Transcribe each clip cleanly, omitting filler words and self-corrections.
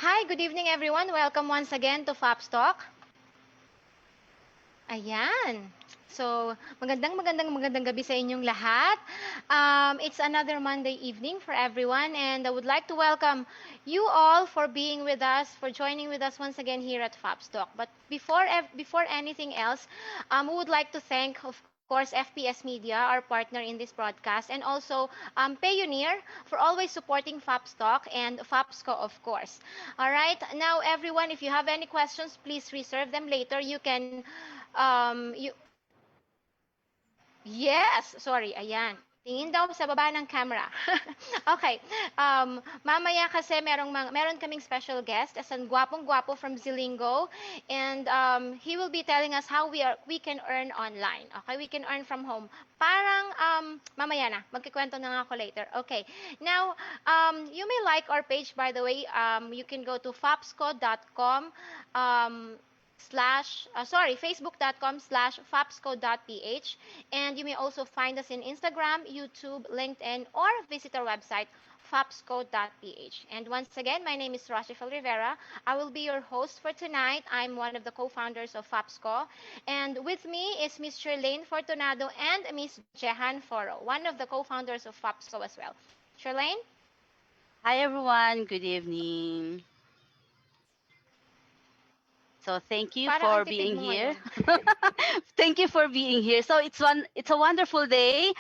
Hi, good evening everyone. Welcome once again to Fabs Talk. Ayan. So, magandang gabi sa inyong lahat. It's another Monday evening for everyone, and I would like to welcome you all for being with us, for joining with us once again here at Fabs Talk. But before anything else, we would like to thank, of course, FPS Media, our partner in this broadcast, and also Payoneer for always supporting Fabs Talk and Fabsco, of course. All right. Now, everyone, if you have any questions, please reserve them later. You can you Yes, sorry, ayan. Tingin daw sa baba ng camera. Okay. Mamaya kasi meron kaming special guest, as an gwapong-gwapo from Zilingo, and he will be telling us how we can earn online. Okay, we can earn from home. Parang mamaya na, magkikwento na nga ako later. Okay. Now, you may like our page, by the way. You can go to fapsco.com facebook.com/fapsco.ph, and you may also find us in Instagram, YouTube, LinkedIn, or visit our website fapsco.ph. And once again, my name is Rochelle Rivera. I will be your host for tonight. I'm one of the co-founders of Fapsco, and with me is Miss Charlene Fortunado and Miss Jehan Foro, one of the co-founders of Fapsco as well. Charlene? Hi everyone, good evening. So thank you Parang ang for tipid being mo here. ngayon. Thank you for being here. So it's a wonderful day.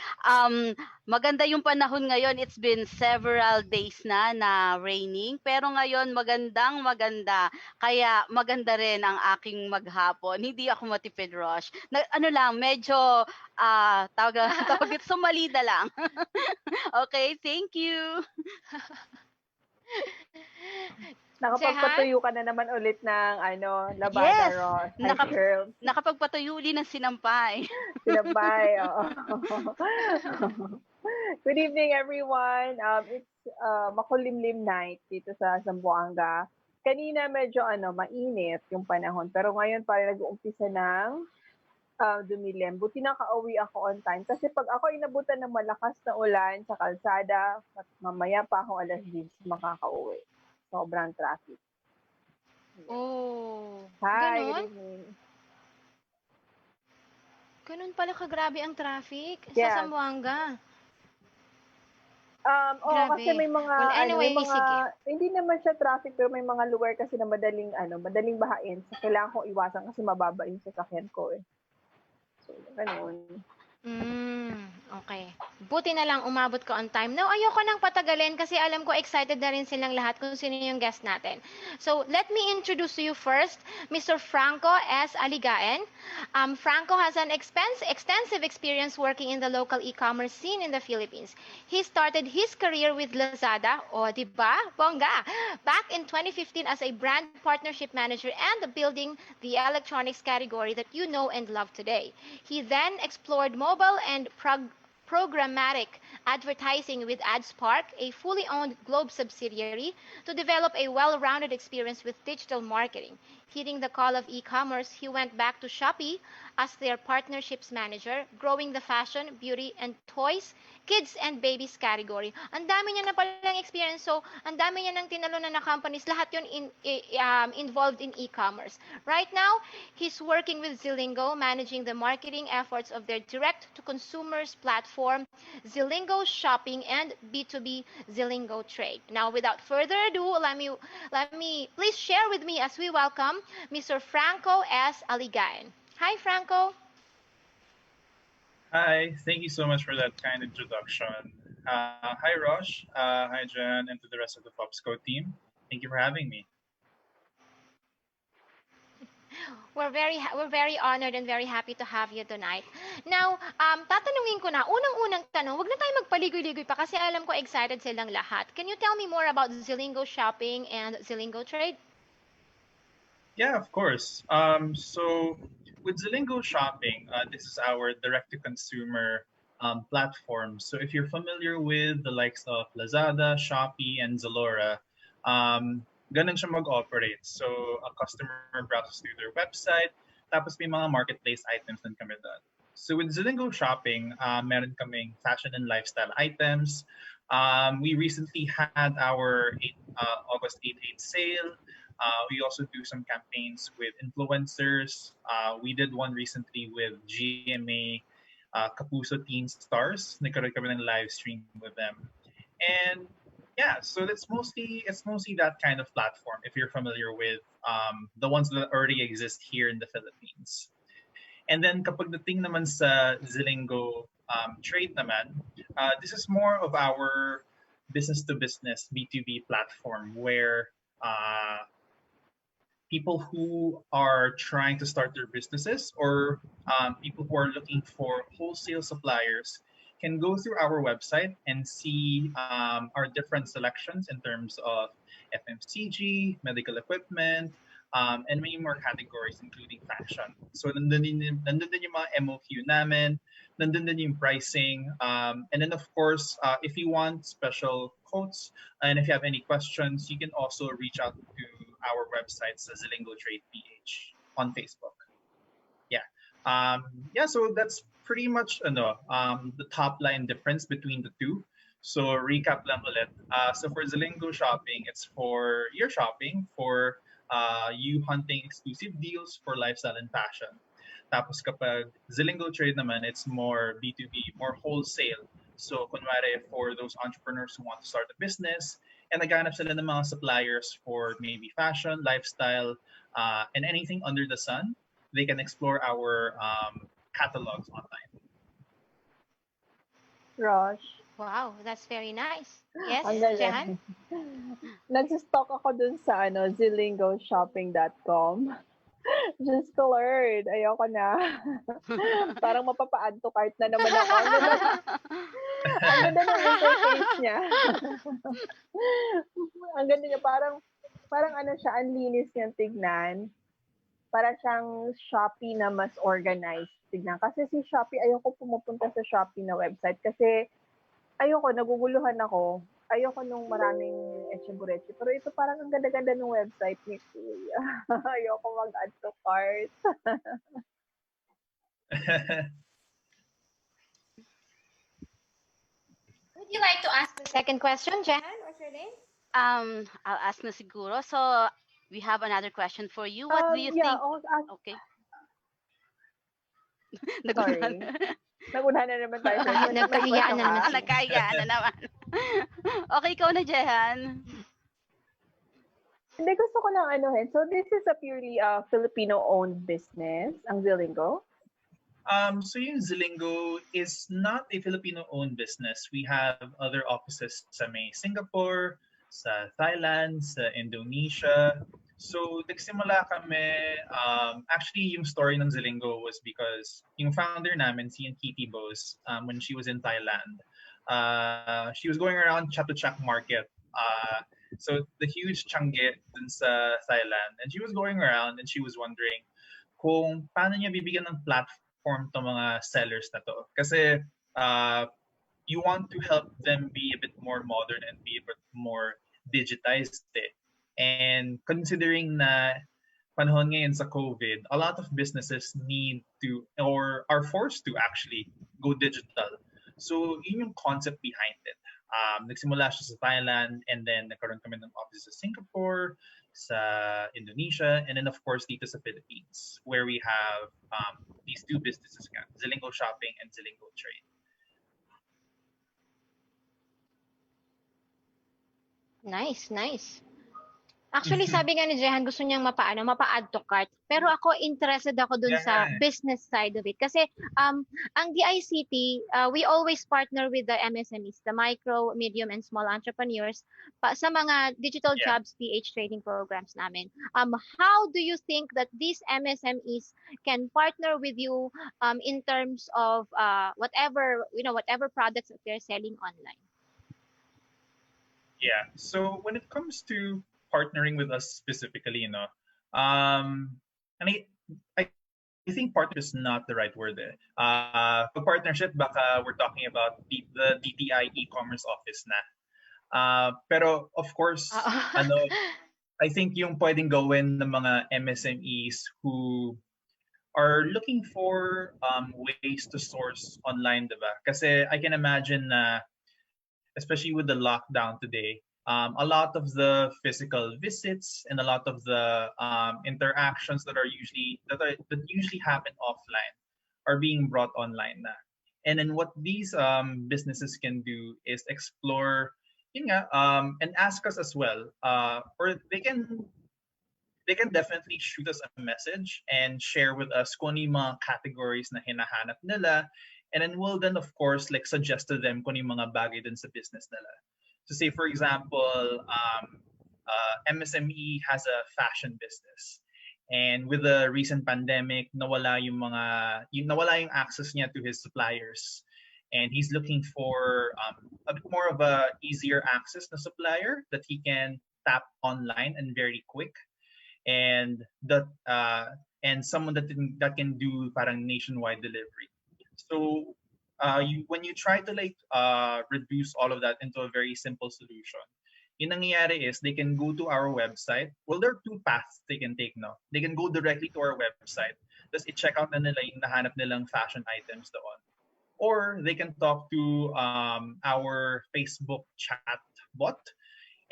Maganda yung panahon ngayon. It's been several days na raining, pero ngayon maganda. Kaya maganda rin ang aking maghapon. Hindi ako matipid, Rosh. Ano lang, medyo tawag ito, sumalida lang. Okay, thank you. Jehan? Nakapagpatuyo ka na naman ulit ng labada, Yes, Ross. Hi, girl. nakapagpatuyo uli ng sinampay. Sinabay, oo. Good evening, everyone. It's makulimlim night dito sa Zamboanga. Kanina medyo mainit yung panahon, pero ngayon parang nag-uumpisa ng dumilim. Buti nakauwi ako on time. Kasi pag ako inabutan ng malakas na ulan sa kalsada, mamaya pa ako 10:00 makakauwi. Sobrang traffic. Oh, Hi, good ganun? evening. Ganun pala kagrabe ang traffic sa Yeah. Zamboanga. Oo, kasi Grabe. may mga Well, may anyway, mga sige. hindi naman siya traffic pero may mga lugar kasi na madaling bahain. So kailangan kong iwasan kasi mababa yung sasakyan ko eh. So, ganun. Okay. Buti na lang umabot ka on time. Now, ayoko nang patagalin kasi alam ko excited na rin silang lahat kung sino yung guest natin. So, let me introduce to you first Mr. Franco S. Aligaen. Franco has an extensive experience working in the local e-commerce scene in the Philippines. He started his career with Lazada, o di ba? Bongga! Back in 2015 as a brand partnership manager and building the electronics category that you know and love today. He then explored mobile and programmatic advertising with AdSpark, a fully owned Globe subsidiary, to develop a well-rounded experience with digital marketing. Heeding the call of e-commerce, he went back to Shopee as their partnerships manager, growing the fashion, beauty, and toys, kids and babies category. Ang dami niya na palang experience. So, ang dami niya ng tinalunan na companies. Lahat yun involved in e-commerce. Right now, he's working with Zilingo, managing the marketing efforts of their direct-to-consumers platform, Zilingo Shopping, and B2B Zilingo Trade. Now, without further ado, let me please share with me as we welcome Mr. Franco S. Aligaen. Hi, Franco. Hi, thank you so much for that kind introduction. Hi, Rosh. Hi, Jen, and to the rest of the Popsco team. Thank you for having me. We're very honored and very happy to have you tonight. Now, tatanungin ko na, unang-unang tanong, wag na tayo magpaligoy-ligoy pa kasi alam ko excited silang lahat. Can you tell me more about Zilingo Shopping and Zilingo Trade? Yeah, of course. So with Zilingo Shopping, this is our direct-to-consumer platform. So if you're familiar with the likes of Lazada, Shopee, and Zalora, ganun siya mag-operate. So a customer browses through their website, tapos may mga marketplace items din kami doon. So with Zilingo Shopping, meron kaming fashion and lifestyle items. We recently had our August 8 sale. We also do some campaigns with influencers. We did one recently with GMA Kapuso Teen Stars. Nagkaroon kami ng live stream with them. And yeah, so it's mostly that kind of platform if you're familiar with the ones that already exist here in the Philippines. And then kapag dating naman sa Zilingo trade naman, this is more of our business to business B2B platform where people who are trying to start their businesses or people who are looking for wholesale suppliers can go through our website and see our different selections in terms of FMCG, medical equipment, and many more categories, including fashion. So nandun din yung mga MOQ namin, nandun din yung pricing, and then of course, if you want special quotes and if you have any questions, you can also reach out to our website, Zilingo Trade PH on Facebook. Yeah, so that's pretty much the top line difference between the two. So recap lang ulit. So for Zilingo shopping, it's for your shopping, for you hunting exclusive deals for lifestyle and fashion. Tapos kapag Zilingo trade naman, it's more B2B, more wholesale. So kunwari for those entrepreneurs who want to start a business and naghanap sila ng mga suppliers for maybe fashion, lifestyle, and anything under the sun, they can explore our catalogs online. Rosh. Wow, that's very nice. Yes, Ang galing. Jehan? Nag-stock ako dun sa zilingoShopping.com. Just ko, Lord. Ayoko na. Parang mapapa-add to cart na naman ako. Ang ganda ng interface niya. Ang ganda niya. Parang ano siya, ang linis niyang tignan. Para siyang Shopee na mas organized tignan. Kasi si Shopee, ayoko pumupunta sa Shopee na website. Kasi ayoko, naguguluhan ako. Ayoko nung maraming etchebureche. Pero ito parang ang ganda-ganda ng website ni Kuya. Ayoko mag-add to cart. Would you like to ask the second question, Jehan or Charlene? I'll ask na siguro. So, we have another question for you. What do you Yeah, think? I'll ask. Okay. Sorry. Nagunahan na naman tayo. Nagkahiyaan na naman. Nagkahiyaan na naman. Okay, ikaw na, Jehan. Hindi, gusto ko lang anuhin. So, this is a purely Filipino-owned business, ang Zilingo? So yung Zilingo is not a Filipino-owned business. We have other offices sa may Singapore, sa Thailand, sa Indonesia. So nagsimula kami, actually yung story ng Zilingo was because yung founder namin, si Kitty Bose, when she was in Thailand, she was going around Chatuchak Market. So the huge Changi dun sa Thailand. And she was going around and she was wondering kung paano niya bibigyan ng platform to mga sellers na to. Kasi you want to help them be a bit more modern and be a bit more digitized. And considering na panahon ngayon sa COVID, a lot of businesses need to or are forced to actually go digital. So yun yung concept behind it. Nagsimula siya sa Thailand and then nagkaroon kami ng offices sa Singapore, sa Indonesia, and then of course dito sa Philippines where we have these two businesses, Zilingo Shopping and Zilingo Trade. Nice. Actually, sabi nga ni Jehan, gusto niyang mapa-add to cart. Pero ako, interested ako dun sa business side of it. Kasi ang DICT, we always partner with the MSMEs, the micro, medium, and small entrepreneurs sa mga digital jobs PH trading programs namin. How do you think that these MSMEs can partner with you in terms of whatever products that they're selling online? Yeah. So when it comes to partnering with us specifically, and I think partnership is not the right word. For partnership, baka we're talking about the DTI e-commerce office na. Pero of course, I think yung pwedeng gawin ng mga MSMEs who are looking for ways to source online, diba? Kasi I can imagine na especially with the lockdown today. A lot of the physical visits and a lot of the interactions that usually happen offline are being brought online na. And then what these businesses can do is explore, and ask us as well, or they can definitely shoot us a message and share with us kung ano yung mga categories na hinahanap nila. And then we'll then, of course, like suggest to them kung ano yung mga bagay dun sa business nila. So say, for example, MSME has a fashion business. And with the recent pandemic, nawala yung access niya to his suppliers. And he's looking for a bit more of a easier access na supplier that he can tap online and very quick. And someone that can do parang nationwide delivery. So when you try to reduce all of that into a very simple solution, yung nangyayari is they can go to our website. Well, there are two paths they can take now. They can go directly to our website. Tapos i-check out na nila yung nahanap nilang fashion items doon. Or they can talk to our Facebook chat bot.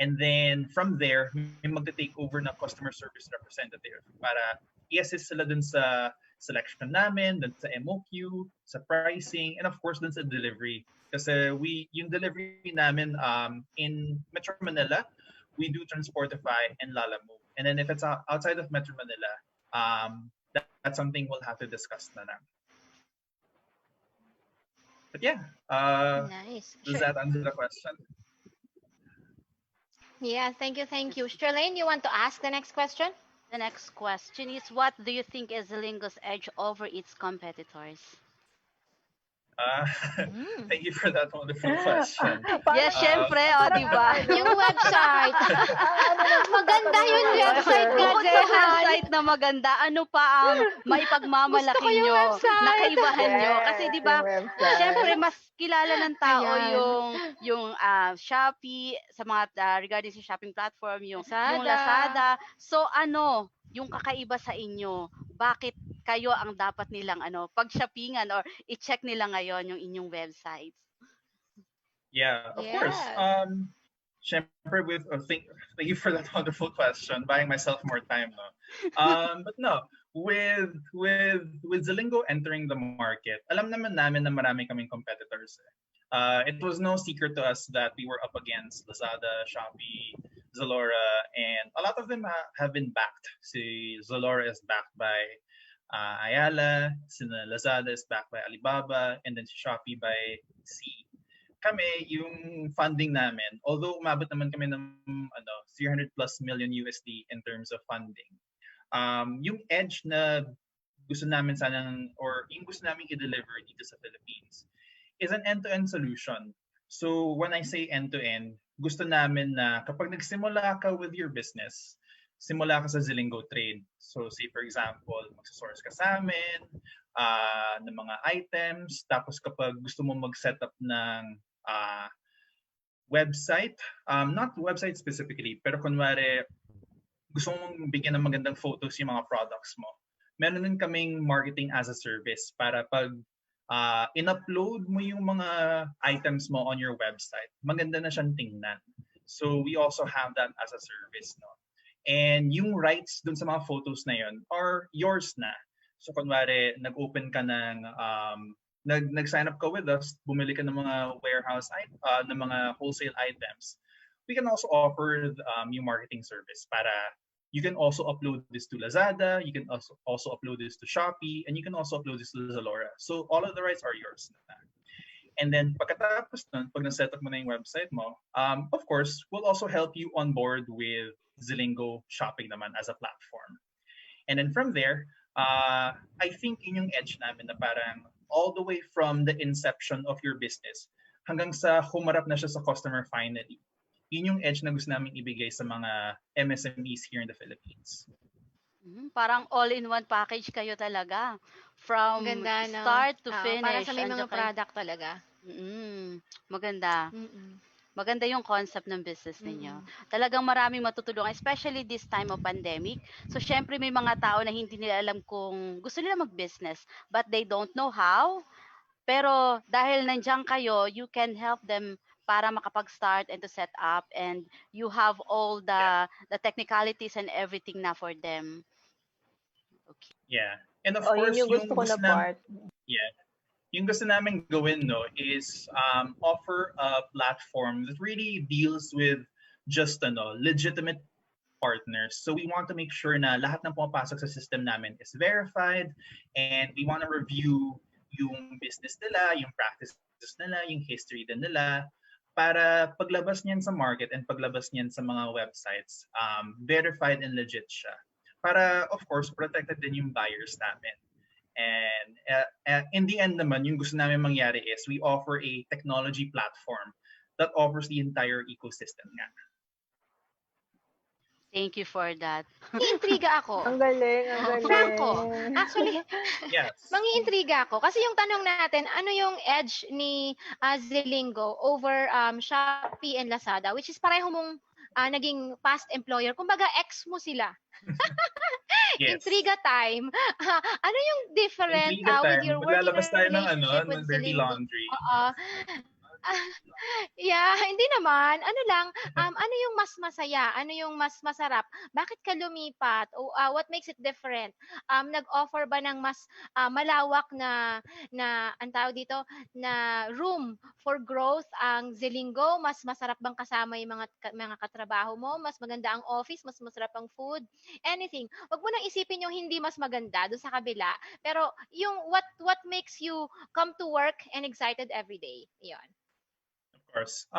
And then from there, may mag-take over na customer service representative para i-assist sila dun sa selection namin, dun sa MOQ, sa pricing, and of course dun sa delivery. Kasi yung delivery namin in Metro Manila, we do Transportify and Lalamove. And then if it's outside of Metro Manila, that's something we'll have to discuss na lang. But yeah, Nice. does that answer the question? Yeah, thank you. Charlene, you want to ask the next question? The next question is, what do you think is Zelingo's edge over its competitors? Thank you for that wonderful question. Yes, syempre, di ba? Yung website. Maganda yung website ka, Bukod sa Jehan. website na maganda, ano pa ang maipagmamalaki Gusto ko yung nyo, website. nakaibahan nyo? Kasi di ba, Yung website. syempre mas kilala ng tao Ayan. yung Shopee sa mga regarding sa shopping platform, yung Lazada. Lazada. So ano, yung kakaiba sa inyo, bakit kayo ang dapat nilang pag-shoppingan or i-check nila ngayon yung inyong websites? Yeah, of course. Yes. Syempre thank you for that wonderful question. Buying myself more time, no. But no, with Zelingo entering the market, alam naman namin na marami kaming competitors. It was no secret to us that we were up against Lazada, Shopee, Zalora, and a lot of them have been backed. Si Zalora is backed by Ayala, si Lazada is backed by Alibaba, and then si Shopee by Sea. Kami, yung funding namin, although umabot naman kami ng 300 plus million USD in terms of funding, yung edge na gusto namin yung gusto namin i-deliver dito sa Philippines is an end-to-end solution. So when I say end-to-end, gusto namin na kapag nagsimula ka with your business, simula ka sa Zelingo Trade. So say for example, magsasource ka sa amin ng mga items, tapos kapag gusto mo mag-setup ng website, not website specifically, pero kunwari gusto mong bigyan ng magandang photos yung mga products mo, meron din kaming marketing as a service para pag in-upload mo yung mga items mo on your website, maganda na siyang tingnan. So we also have that as a service, no? And yung rights dun sa mga photos na yun are yours na. So kunwari, nag-open ka ng, nag-sign up ka with us, bumili ka ng mga warehouse, ng mga wholesale items, we can also offer yung marketing service para you can also upload this to Lazada, you can also upload this to Shopee, and you can also upload this to Zalora. So all of the rights are yours. And then pagkatapos nun, pag na-set up mo na yung website mo, of course, we'll also help you on board with Zelingo Shopping naman as a platform. And then from there, I think yun yung edge namin na parang all the way from the inception of your business hanggang sa humarap na siya sa customer finally. Yun yung edge na gusto namin ibigay sa mga MSMEs here in the Philippines. Parang all-in-one package kayo talaga. From Ganda, no? start to Oo, finish. para sa may mga Andiyan kayo. product talaga. Maganda. Maganda yung concept ng business ninyo. Talagang maraming matutulungan, especially this time of pandemic. So, syempre may mga tao na hindi nila alam kung gusto nila mag-business, but they don't know how. Pero dahil nandiyan kayo, you can help them para makapag-start and to set up, and you have all the technicalities and everything na for them. Okay. Yeah. And of Oh, yun course, yung gusto ko na part. yeah, yung gusto namin gawin, no, is offer a platform that really deals with just legitimate partners. So we want to make sure na lahat ng pumapasok sa system namin is verified, and we want to review yung business nila, yung practices nila, yung history din nila, para paglabas niyan sa market and paglabas niyan sa mga websites, verified and legit siya. Para, of course, protected din yung buyers namin. And in the end naman, yung gusto namin mangyari is we offer a technology platform that offers the entire ecosystem nga. Thank you for that. Mangiintriga ako. Ang galing, ang galing. Franco, actually, Yes. mangiintriga ako. Kasi yung tanong natin, ano yung edge ni Zelingo over Shopee and Lazada, which is pareho mong naging past employer. Kumbaga, ex mo sila. Yes. Intriga time. Ano yung different Intriga with time. your working Maglalabas tayo ng relationship with ng dirty Zelingo? laundry. Yeah, hindi naman. Ano lang, ano yung mas masaya? Ano yung mas masarap? Bakit ka lumipat? O what makes it different? Nag-offer ba ng mas malawak na ang tawag dito na room for growth ang Zelingo? Mas masarap bang kasama yung mga katrabaho mo? Mas maganda ang office, mas masarap ang food? Anything. Wag mo nang isipin yung hindi mas maganda doon sa kabila. Pero yung what makes you come to work and excited every day. 'Yon. Of course.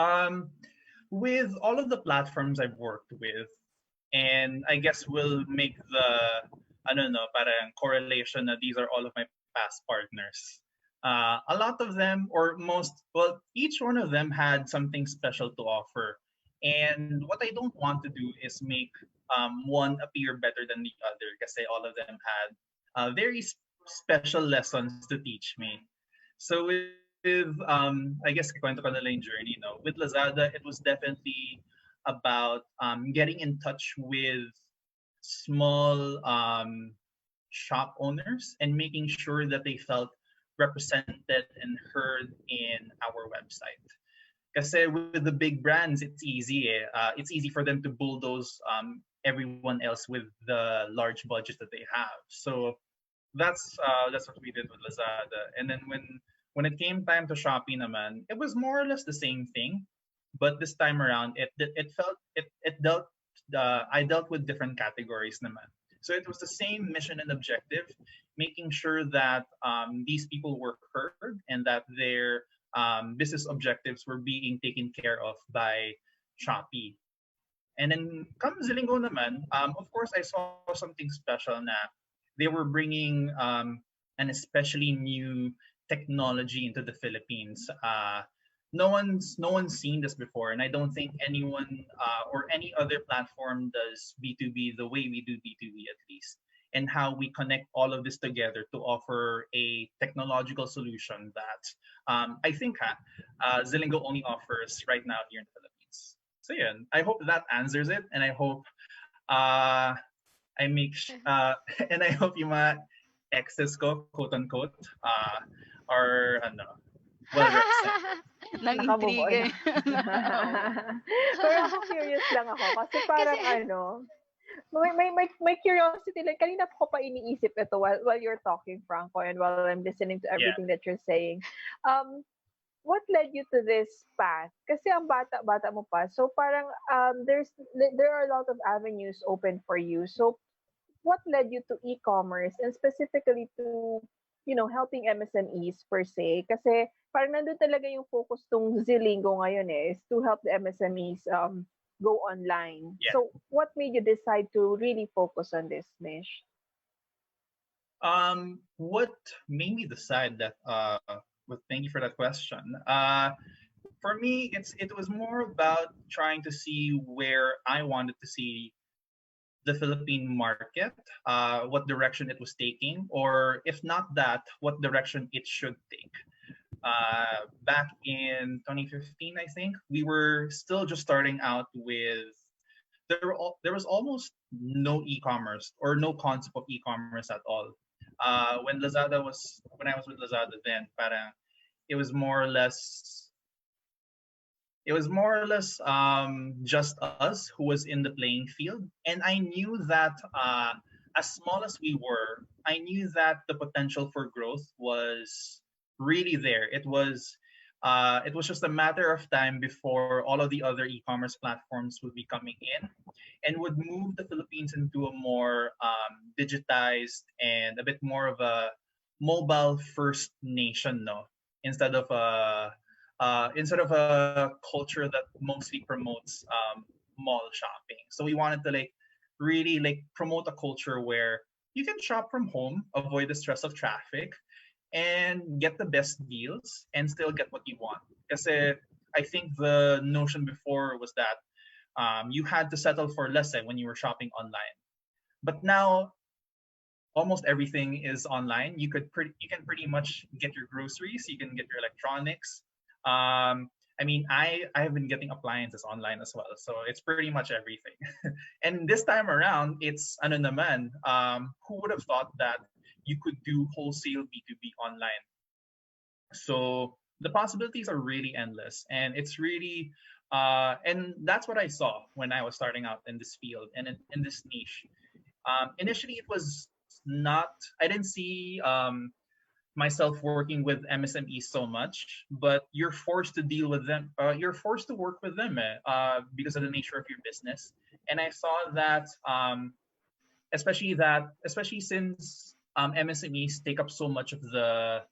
With all of the platforms I've worked with, and I guess we'll make the parang correlation that these are all of my past partners. A lot of them, or each one of them had something special to offer. And what I don't want to do is make one appear better than the other, kasi all of them had very special lessons to teach me. So with I guess kwento ko na lang yung journey, no? With Lazada, it was definitely about getting in touch with small shop owners and making sure that they felt represented and heard in our website. Kasi with the big brands, it's easy. It's easy for them to bulldoze everyone else with the large budgets that they have. So that's what we did with Lazada. And then when it came time to Shopee naman, it was more or less the same thing, but this time around I dealt with different categories naman. So it was the same mission and objective, making sure that these people were heard and that their business objectives were being taken care of by Shopee. And then come Zelingo naman, of course I saw something special na they were bringing an especially new technology into the Philippines. No one's seen this before, and I don't think anyone or any other platform does B2B the way we do B2B, at least, and how we connect all of this together to offer a technological solution that I think Zelingo only offers right now here in the Philippines. So yeah, I hope that answers it, and I hope and I hope yung mga exes ko, quote unquote, are well represented. Nang-intriga. eh. Pero curious lang ako kasi parang may curiosity lang. Kanina ko pa iniisip ito while you're talking, Franco, and while I'm listening to everything that you're saying. What led you to this path? Kasi ang bata-bata mo pa. So parang there are a lot of avenues open for you. So what led you to e-commerce and specifically to helping MSMEs per se? Kasi parang nandun talaga yung focus tong Zelingo ngayon is to help the MSMEs go online. Yeah. So what made you decide to really focus on this, Mish? What made me decide that? Thank you for that question. For me, it was more about trying to see where I wanted to see the Philippine market, what direction it was taking, or if not that, what direction it should take. Back in 2015, I think, we were still just starting out with, there was almost no e-commerce or no concept of e-commerce at all. When I was with Lazada then, parang it was more or less it was more or less just us who was in the playing field, and I knew that as small as we were, I knew that the potential for growth was really there. It was just a matter of time before all of the other e-commerce platforms would be coming in and would move the Philippines into a more digitized and a bit more of a mobile first nation, no, instead of a instead of a culture that mostly promotes mall shopping. So we wanted to like really like promote a culture where you can shop from home, avoid the stress of traffic, and get the best deals and still get what you want. Because I think the notion before was that you had to settle for less when you were shopping online. But now almost everything is online. You can pretty much get your groceries, you can get your electronics. I mean, I have been getting appliances online as well, so it's pretty much everything. And this time around, it's ano naman. Who would have thought that you could do wholesale B2B online? So the possibilities are really endless, and it's really and that's what I saw when I was starting out in this field and in this niche. Initially, it was not. I didn't see myself working with MSMEs so much, but you're forced to deal with them. You're forced to work with them because of the nature of your business. And I saw that, especially since MSMEs take up so much of the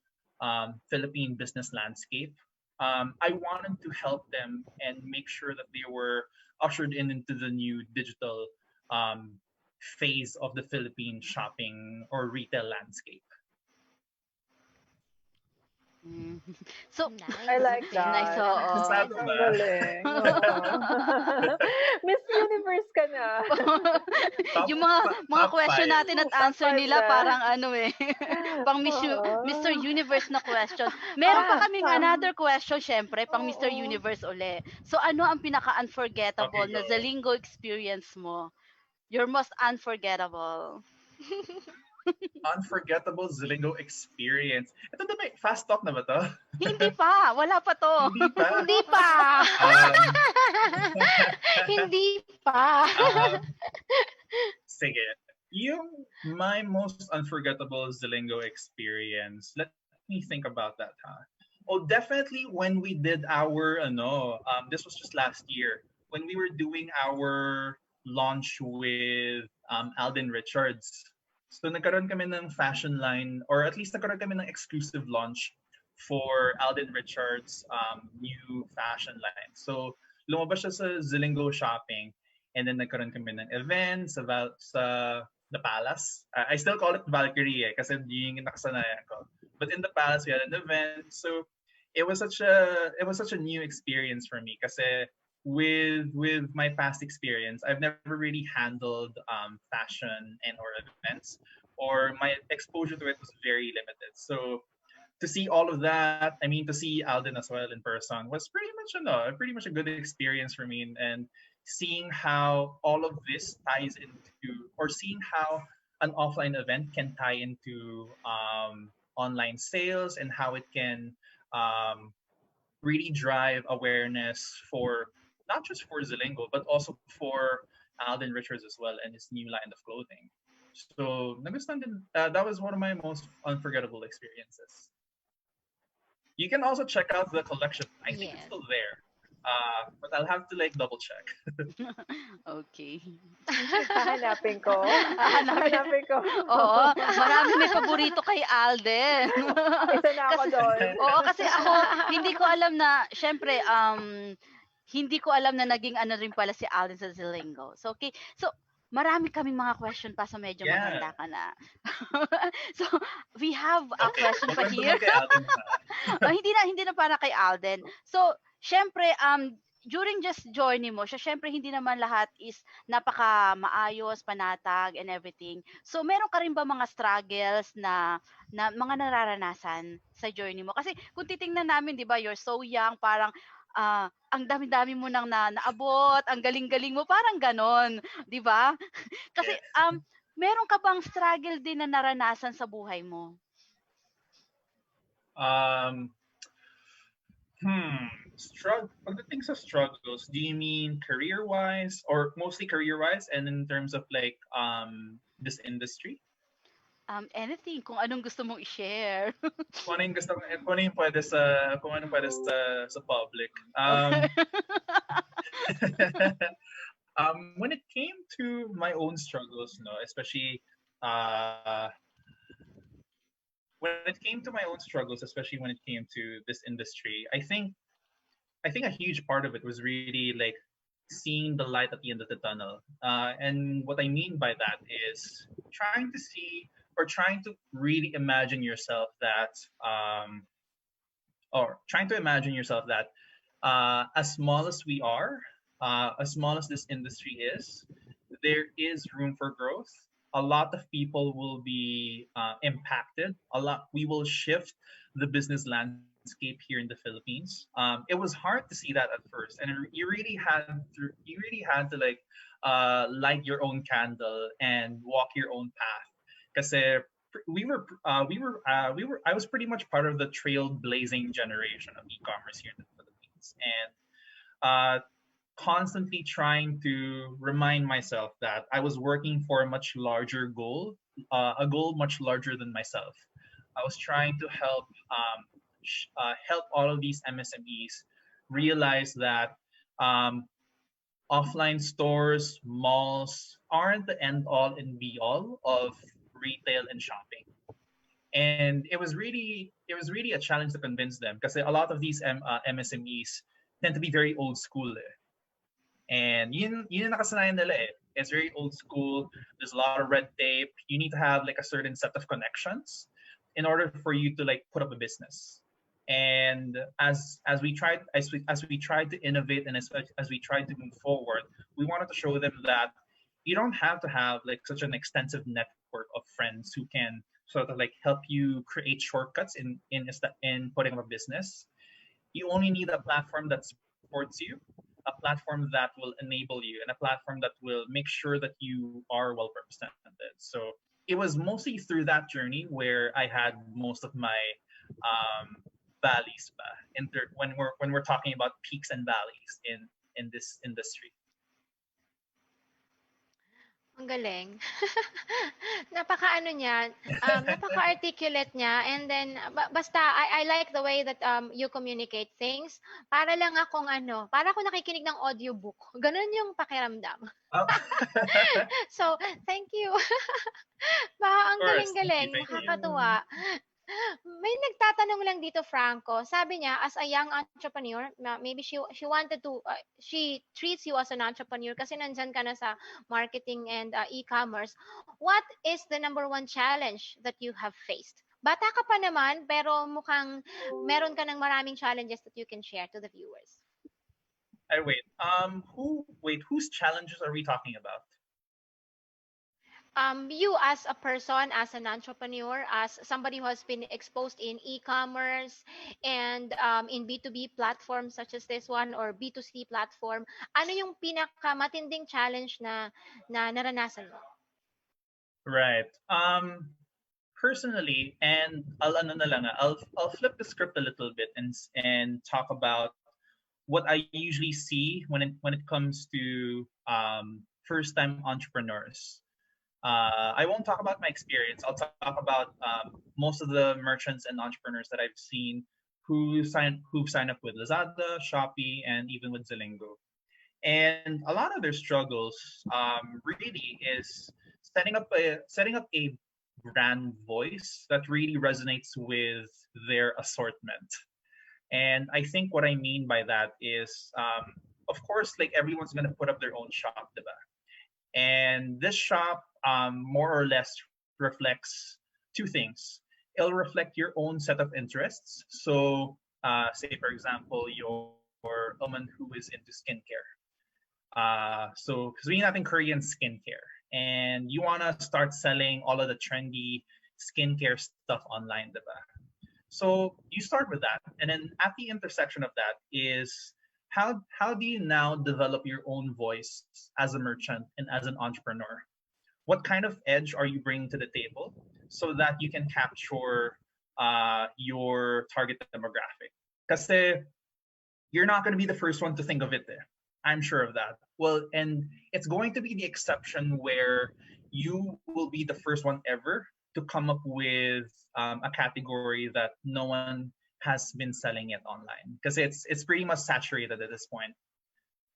Philippine business landscape. I wanted to help them and make sure that they were ushered in into the new digital um, phase of the Philippine shopping or retail landscape. Mm. So, I Nice. like Very nice, that. nice. oo. Sabi Ang ba? galing. Oo. Miss Universe ka na. Top, Yung mga top question 5. natin at Top answer 5 nila na. parang ano eh, pang Mr. Oo. Universe na question. Meron pa kaming Ah, another question, syempre, pang Mr. oo. Universe uli. So, ano ang Okay, pinaka-unforgettable na go. Zalingo experience mo? Your most unforgettable. Unforgettable Zilingo experience. Ito na may fast talk na ba to? Hindi pa, wala pa to. Hindi pa. Hindi pa. Um, Hindi pa. sige. Yung my most unforgettable Zilingo experience. Let me think about that, huh? Oh, definitely when we did our this was just last year when we were doing our launch with Alden Richards. So nagkaroon kami ng fashion line or at least nagkaroon kami ng exclusive launch for Alden Richards new fashion line. So lumabas siya sa Zilingo Shopping and then nagkaroon kami ng event sa the Palace. I still call it Valkyrie kasi yun yung nakasanayan ko. But in the Palace we had an event. So it was such a new experience for me kasi with my past experience, I've never really handled fashion and or events, or my exposure to it was very limited. So to see all of that, I mean to see Alden as well in person was pretty much a good experience for me, and seeing how all of this ties into, or seeing how an offline event can tie into online sales and how it can um, really drive awareness for not just for Zilingo, but also for Alden Richards as well and his new line of clothing. So that was one of my most unforgettable experiences. You can also check out the collection. I think it's Yes. still there. But I'll have to like double check. Okay. Hahanapin ko. Hahanapin. Hahanapin ko. Oo, marami may paborito kay Alden. Isa na ako Kasi, doon. oo, kasi ako, hindi ko alam na, syempre, hindi ko alam na naging ano rin pala si Alden sa Zilingo. So, okay. So, marami kaming mga question pa, so medyo Yeah. maganda ka na. So, we have a Okay, question pa magkwento here. lang kay Alden na. Hindi na para kay Alden. So, syempre, during just journey mo, syempre hindi naman lahat is napaka maayos, panatag, and everything. So, meron ka rin ba mga struggles na mga nararanasan sa journey mo? Kasi kung titingnan namin, di ba, you're so young, parang ang dami-dami mo nang naabot, ang galing-galing mo, parang ganon, di ba? Kasi meron ka bang struggle din na naranasan sa buhay mo? Um, hmm. Pagdating sa struggles, do you mean career-wise or mostly career-wise and in terms of like this industry? Anything, kung anong gusto mong i-share. Kung ano yung pwede kung ano pwede sa public. Okay. When it came to my own struggles, no, especially uh, when it came to my own struggles, especially when it came to this industry, I think a huge part of it was really like seeing the light at the end of the tunnel. And what I mean by that is trying to see or trying to really imagine yourself that, or trying to imagine yourself that as small as we are, as small as this industry is, there is room for growth. A lot of people will be impacted. We will shift the business landscape here in the Philippines. It was hard to see that at first, and you really had to like light your own candle and walk your own path. Because I was pretty much part of the trailblazing generation of e-commerce here in the Philippines, and uh, constantly trying to remind myself that I was working for a much larger goal, a goal much larger than myself. I was trying to help all of these MSMEs realize that um, offline stores, malls aren't the end all and be all of retail and shopping. And it was really a challenge to convince them because a lot of these MSMEs tend to be very old school. And yun yung nakasanayan nila eh. It's very old school. There's a lot of red tape. You need to have like a certain set of connections in order for you to like put up a business. And as we tried to innovate and as we tried to move forward, we wanted to show them that you don't have to have like such an extensive network of friends who can sort of like help you create shortcuts in putting up a business. You only need a platform that supports you, a platform that will enable you, and a platform that will make sure that you are well represented. So it was mostly through that journey where I had most of my um, valleys when we're talking about peaks and valleys in this industry. Ang galing. Napaka-ano niya, napaka-articulate niya, and then basta I like the way that you communicate things. Para lang akong para ako nakikinig ng audiobook. Ganun yung pakiramdam. Oh. So, thank you. Ang Of course. Thank galing-galing, you. nakakatuwa. May nagtatanong lang dito, Franco. Sabi niya, as a young entrepreneur, maybe she wanted to, she treats you as an entrepreneur kasi nandyan ka na sa marketing and e-commerce. What is the number one challenge that you have faced? Bata ka pa naman, pero mukhang meron ka ng maraming challenges that you can share to the viewers. Whose challenges are we talking about? You as a person, as an entrepreneur, as somebody who has been exposed in e-commerce and in B2B platforms such as this one or B2C platform, ano yung pinakamatinding challenge na naranasan mo? Right. Personally, and I'll flip the script a little bit and talk about what I usually see when it comes to first time entrepreneurs. I won't talk about my experience. I'll talk about most of the merchants and entrepreneurs that I've seen who've signed up with Lazada, Shopee, and even with Zalingo. And a lot of their struggles really is setting up a brand voice that really resonates with their assortment. And I think what I mean by that is, of course, like everyone's gonna put up their own shop, diba? And this shop more or less reflects two things. It'll reflect your own set of interests. So, say for example, you're a woman who is into skincare. So, because we have in Korean skincare, and you want to start selling all of the trendy skincare stuff online, diba? So you start with that, and then at the intersection of that is how do you now develop your own voice as a merchant and as an entrepreneur? What kind of edge are you bringing to the table so that you can capture your target demographic? Kasi you're not going to be the first one to think of it there. I'm sure of that. Well, and it's going to be the exception where you will be the first one ever to come up with a category that no one has been selling it online because it's pretty much saturated at this point.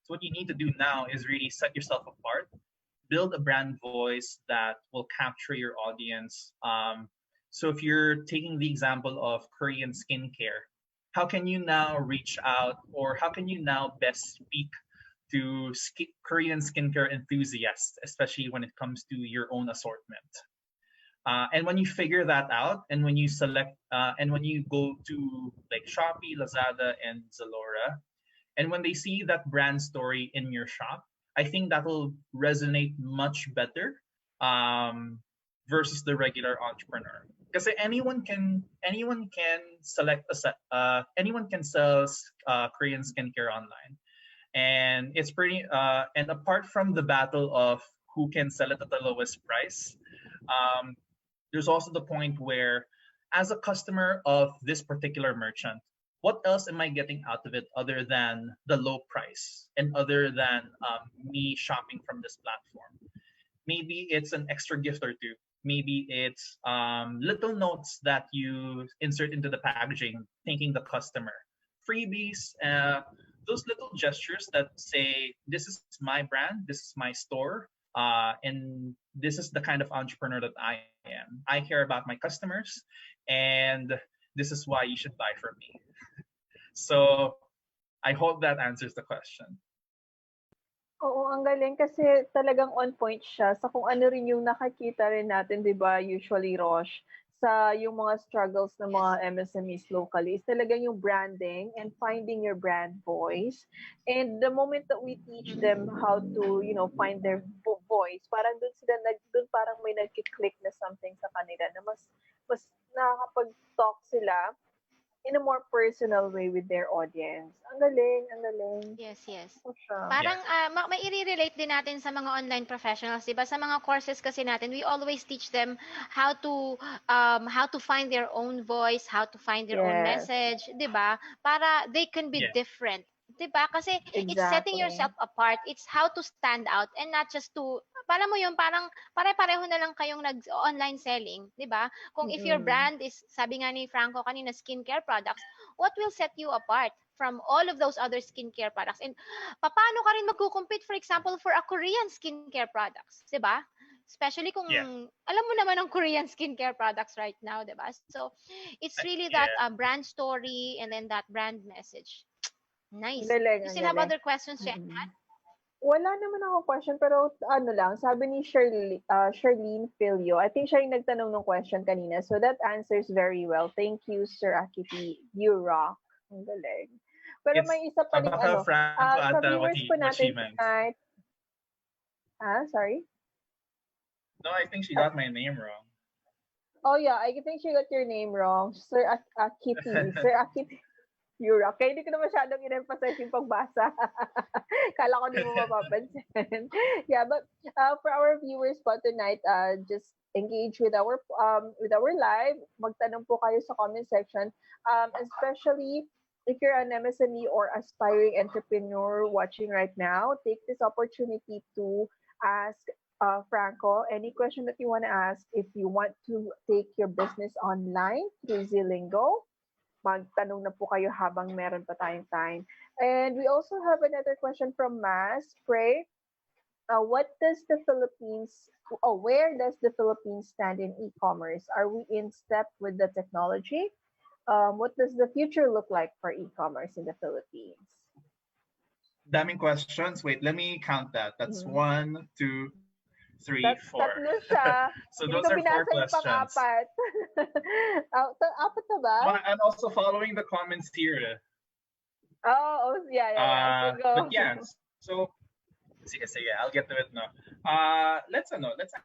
So what you need to do now is really set yourself apart, build a brand voice that will capture your audience. So if you're taking the example of Korean skincare, how can you now reach out or how can you now best speak to Korean skincare enthusiasts, especially when it comes to your own assortment? And when you figure that out, and when you select, and when you go to like Shopee, Lazada, and Zalora, and when they see that brand story in your shop, I think that will resonate much better versus the regular entrepreneur. Because anyone can select a set, anyone can sell Korean skincare online, and it's pretty. And apart from the battle of who can sell it at the lowest price, um, there's also the point where, as a customer of this particular merchant, what else am I getting out of it other than the low price and other than me shopping from this platform? Maybe it's an extra gift or two. Maybe it's little notes that you insert into the packaging, thanking the customer. Freebies, those little gestures that say, this is my brand, this is my store, and this is the kind of entrepreneur that I am. I care about my customers, and this is why you should buy from me. So I hope that answers the question. Oo, ang galing kasi talagang on point siya sa kung ano rin yung nakakita rin natin, 'di ba, usually, Rosh, sa yung mga struggles ng mga MSMEs locally is talagang yung branding and finding your brand voice. And the moment that we teach them how to, find their voice, parang doon parang may nagki-click na something sa kanila na mas nakakapag-talk sila in a more personal way with their audience. Ang galing, ang galing. Yes, yes. Ako siya. Parang may i-relate din natin sa mga online professionals, 'di ba? Sa mga courses kasi natin, we always teach them how to find their own voice, how to find their own Yes. message, 'di ba? Para they can be Yeah. different. 'Di ba? Kasi it's setting Exactly. yourself apart. It's how to stand out and not just to para mo yun, parang pare-pareho na lang kayong nag-online selling, 'di ba? Kung if your Mm. brand is, sabi nga ni Franco kanina, skincare products, what will set you apart from all of those other skincare products? And paano ka rin magko-compete, for example, for a Korean skincare products, 'di ba? Especially kung Yeah. alam mo naman ang Korean skincare products right now, 'di ba? So, it's really that Yeah. brand story and then that brand message. Nice. Galing, You ang still have galing. other questions, Jen? Wala naman akong question, pero ano lang, sabi ni Charlene Filio, I think siya yung nagtanong ng question kanina. So that answers very well. Thank you, Sir Akipi. You rock. Ang galing. Pero It's may isa pa rin, Baka Franco sa ata what viewers po she natin meant. tonight. Sorry? No, I think she got my name wrong. Oh yeah, I think she got your name wrong. Sir Akipi. Sir Akipi. Europe. Kaya hindi ko na masyadong in-emphasize yung pagbasa. Kala ko di mo mapapansin. Yeah, but for our viewers po tonight, just engage with our live. Magtanong po kayo sa comment section. Especially if you're an MSME or aspiring entrepreneur watching right now, take this opportunity to ask Franco any question that you want to ask. If you want to take your business online through Zilingo, magtanong na po kayo habang meron pa tayong time. And we also have another question from Mas. Pray, where does the Philippines stand in e-commerce? Are we in step with the technology? What does the future look like for e-commerce in the Philippines? Daming questions. Wait, let me count that. That's 1, 2, 3, 4. Tatlo siya. So Hindi those ko are 4 binasa yung questions. pang-apat. Apat na ba? But I'm also following the comments here. Yeah. So go. But yeah, so sige, I'll get to it now. Let's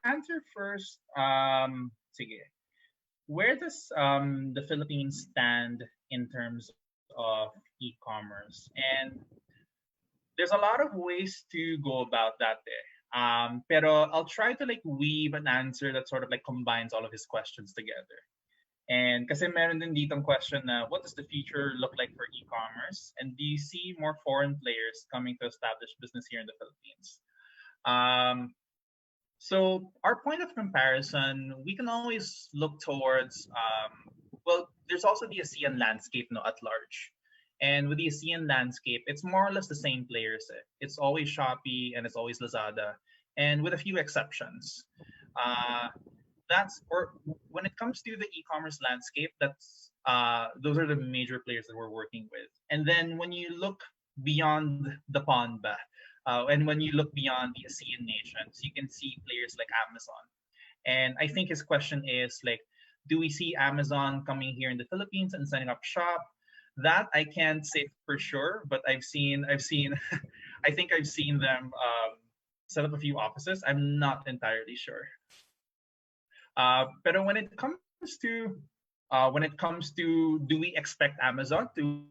answer first. Sige. Where does the Philippines stand in terms of e-commerce? And there's a lot of ways to go about that there. Pero I'll try to weave an answer that sort of combines all of his questions together. And kasi meron din ditong question na what does the future look like for e-commerce? And do you see more foreign players coming to establish business here in the Philippines? So our point of comparison, we can always look towards, well, there's also the ASEAN landscape at large. And with the ASEAN landscape, it's more or less the same players. It's always Shopee and it's always Lazada, and with a few exceptions. That's or when it comes to the e-commerce landscape, that's those are the major players that we're working with. And then when you look beyond the pond, and when you look beyond the ASEAN nations, you can see players like Amazon. And I think his question is like, do we see Amazon coming here in the Philippines and setting up shop? That I can't say for sure, but I've seen, I think I've seen them set up a few offices. I'm not entirely sure. But when it comes to do we expect Amazon to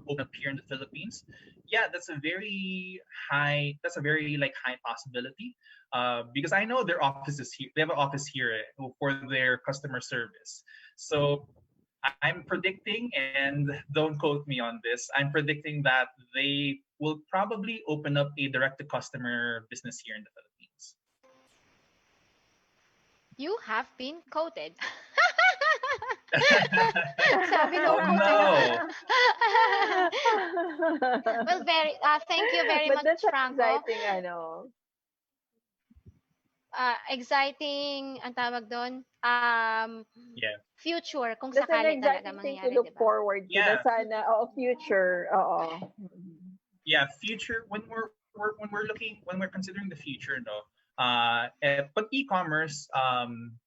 open up here in the Philippines? Yeah, that's a very high possibility. Because I know their offices here. They have an office here for their customer service. So I'm predicting, and don't quote me on this, I'm predicting that they will probably open up a direct to customer business here in the Philippines. You have been quoted. Sabi Oh no quote. no. Well, thank you very But much, that's Franco. exciting, Exciting, ang tawag doon, Yeah. future, kung That's an sakali talaga exciting thing to mangyayari, look di ba? forward to. Na Yeah. sana, future, oo. Yeah, future when we're considering the future, no. But e-commerce,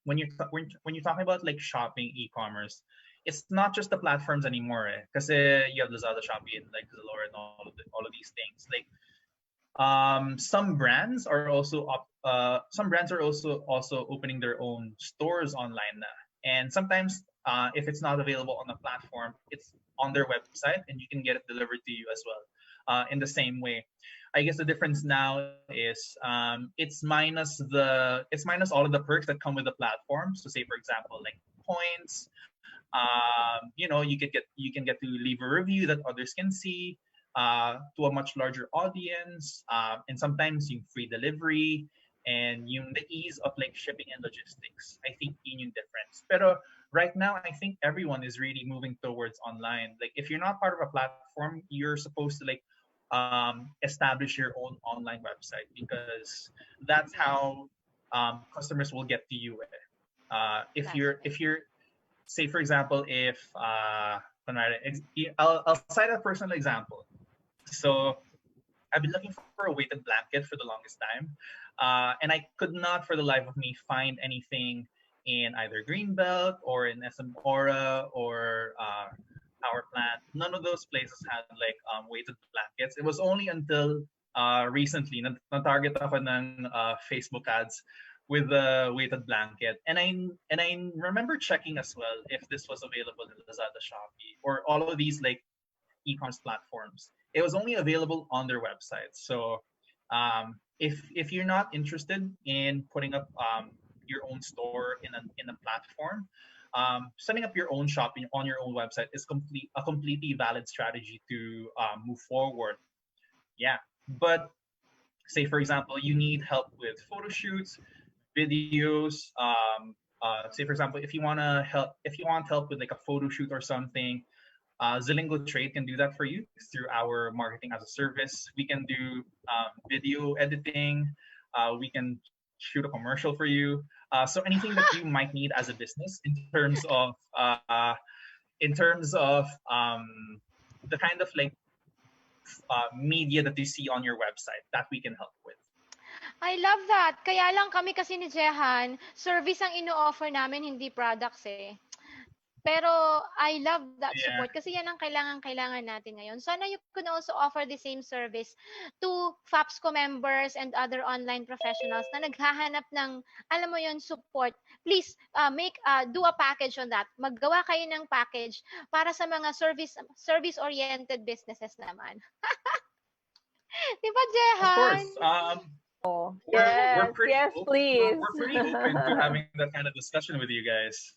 when you're talking about like shopping e-commerce, it's not just the platforms anymore. Because you have Lazada, Shopee, and like Zalora and all of these things. Like some brands are also opening their own stores online na. And sometimes if it's not available on the platform, it's on their website and you can get it delivered to you as well. In the same way, I guess the difference now is it's minus all of the perks that come with the platform. So say for example like points, you can get to leave a review that others can see to a much larger audience, and sometimes yung free delivery and yung the ease of like shipping and logistics. I think yun yung difference. Pero right now, I think everyone is really moving towards online. Like if you're not part of a platform, you're supposed to like establish your own online website because that's how customers will get to you. If you're say for example if I'll cite a personal example. So I've been looking for a weighted blanket for the longest time, and I could not for the life of me find anything in either Greenbelt or in SM Aura or Power Plant. None of those places had like weighted blankets. It was only until recently na-target ako ng Facebook ads with a weighted blanket, and I remember checking as well if this was available in Lazada, Shopee, or all of these like e-commerce platforms. It was only available on their website. So if you're not interested in putting up your own store in a platform, setting up your own shop on your own website is a completely valid strategy to move forward. Yeah, but say for example you need help with photo shoots, videos. Say for example if you want help with like a photo shoot or something, Zilingo Trade can do that for you through our marketing as a service. We can do video editing. We can shoot a commercial for you. So anything that you might need as a business in terms of the kind of like media that you see on your website that we can help with. I love that. Kaya lang kami kasi ni Jehan, service ang ino-offer namin, hindi products eh. Pero I love that support kasi yan ang kailangan natin ngayon. Sana you can also offer the same service to FAPSCO members and other online professionals na naghahanap ng, alam mo yon, support. Please do a package on that. Maggawa kayo ng package para sa mga service-oriented businesses naman. Di ba, Jehan? Of course. Yes, We're please. pretty open to having that kind of discussion with you guys.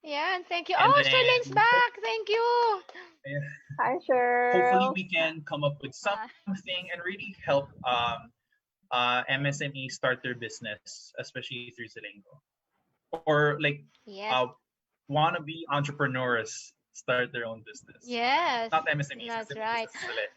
Yeah, thank you. And Oh, Charlene's then back. Thank you. Hi, hopefully Cheryl. we can come up with something and really help MSME start their business, especially through Zilingo. Or like Yes. uh, wannabe entrepreneurs start their own business. Yes. Not MSMEs, That's SME right. businesses ulit.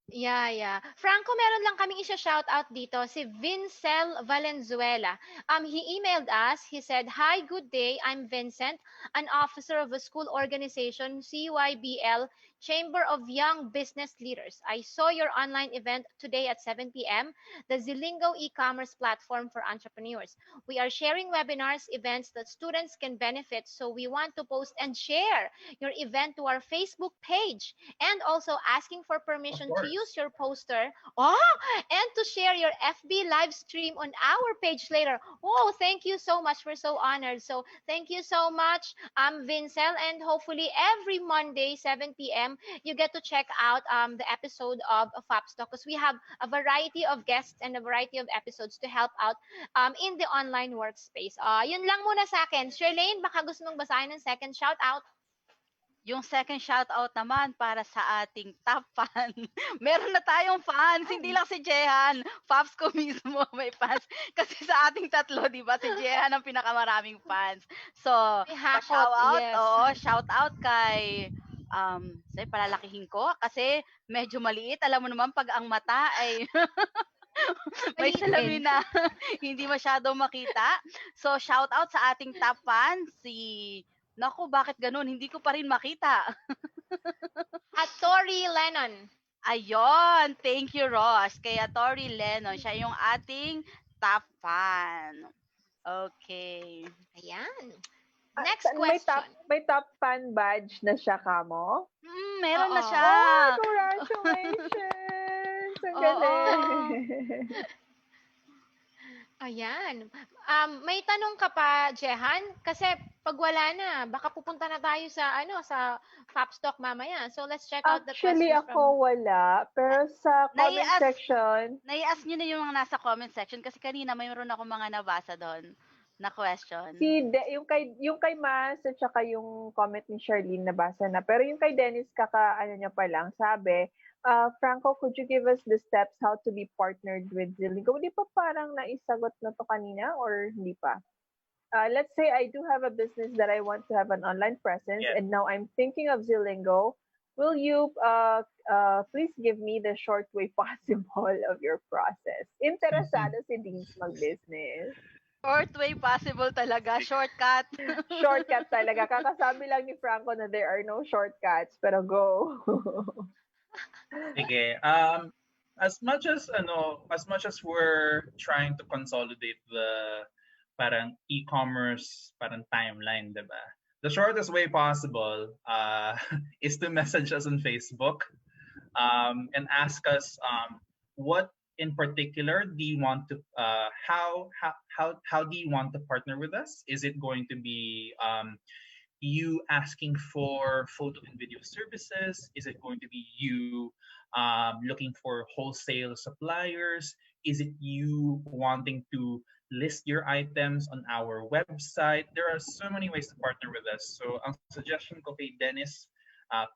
Yeah, yeah. Franco, meron lang kaming isa-shout out dito, si Vincel Valenzuela. He emailed us. He said, "Hi, good day. I'm Vincent, an officer of a school organization, CYBL, Chamber of Young Business Leaders. I saw your online event today at 7 p.m., the Zilingo e-commerce platform for entrepreneurs. We are sharing webinars, events that students can benefit, so we want to post and share your event to our Facebook page, and also asking for Of permission to course. use your poster, and to share your FB live stream on our page later." Oh, thank you so much. We're so honored. So thank you so much, Vincel, and hopefully every Monday 7 p.m. you get to check out the episode of Fapstock, because we have a variety of guests and a variety of episodes to help out in the online workspace. Yun lang muna sa akin. Shirlane, baka gusto mong basahin ng second shout out. Yung second shoutout naman para sa ating top fan. Meron na tayong fans, hindi lang si Jehan. Pops ko mismo may fans. Kasi sa ating tatlo, di ba, si Jehan ang pinakamaraming fans. So, May hakot, pa-shoutout, yes. shoutout kay say, palalakihin ko kasi medyo maliit. Alam mo naman, pag ang mata ay may Maliit salamin din. na hindi masyadong makita. So, shout out sa ating top fan, naku, bakit ganun? Hindi ko pa rin makita. At Tori Lennon. Ayun, thank you, Ross. Kaya Tori Lennon, siya yung ating top fan. Okay. Ayan. Next May question. top fan badge na siya, kamo? Meron na Oo. siya. Oh, congratulations! Ang Oo. galing. Ayan. May tanong ka pa, Jehan? Kasi pag wala na, baka pupunta na tayo sa Fapstock mamaya. So let's check out the Actually, questions from... ako wala. Pero sa comment Naias- section, Nai-ask nyo na yung mga nasa comment section kasi kanina mayroon ako mga nabasa doon na question. yung kay Mas at saka yung comment ni Charlene nabasa na. Pero yung kay Dennis, ano niya pa lang, sabi, Franco, could you give us the steps how to be partnered with Zilingo? Hindi pa parang naisagot na to kanina or hindi pa? Let's say I do have a business that I want to have an online presence, Yeah. and now I'm thinking of Zilingo. Will you please give me the short way possible of your process? Interesado si Deans mag-business. Short way possible talaga, shortcut. Shortcut talaga. Kakasabi lang ni Franco na there are no shortcuts, pero go. Okay. As much as we're trying to consolidate the parang e-commerce parang timeline, 'di ba? The shortest way possible is to message us on Facebook and ask us what in particular do you want to how do you want to partner with us? Is it going to be you asking for photo and video services? Is it going to be you looking for wholesale suppliers? Is it you wanting to list your items on our website? There are so many ways to partner with us. So ang suggestion ko kay Dennis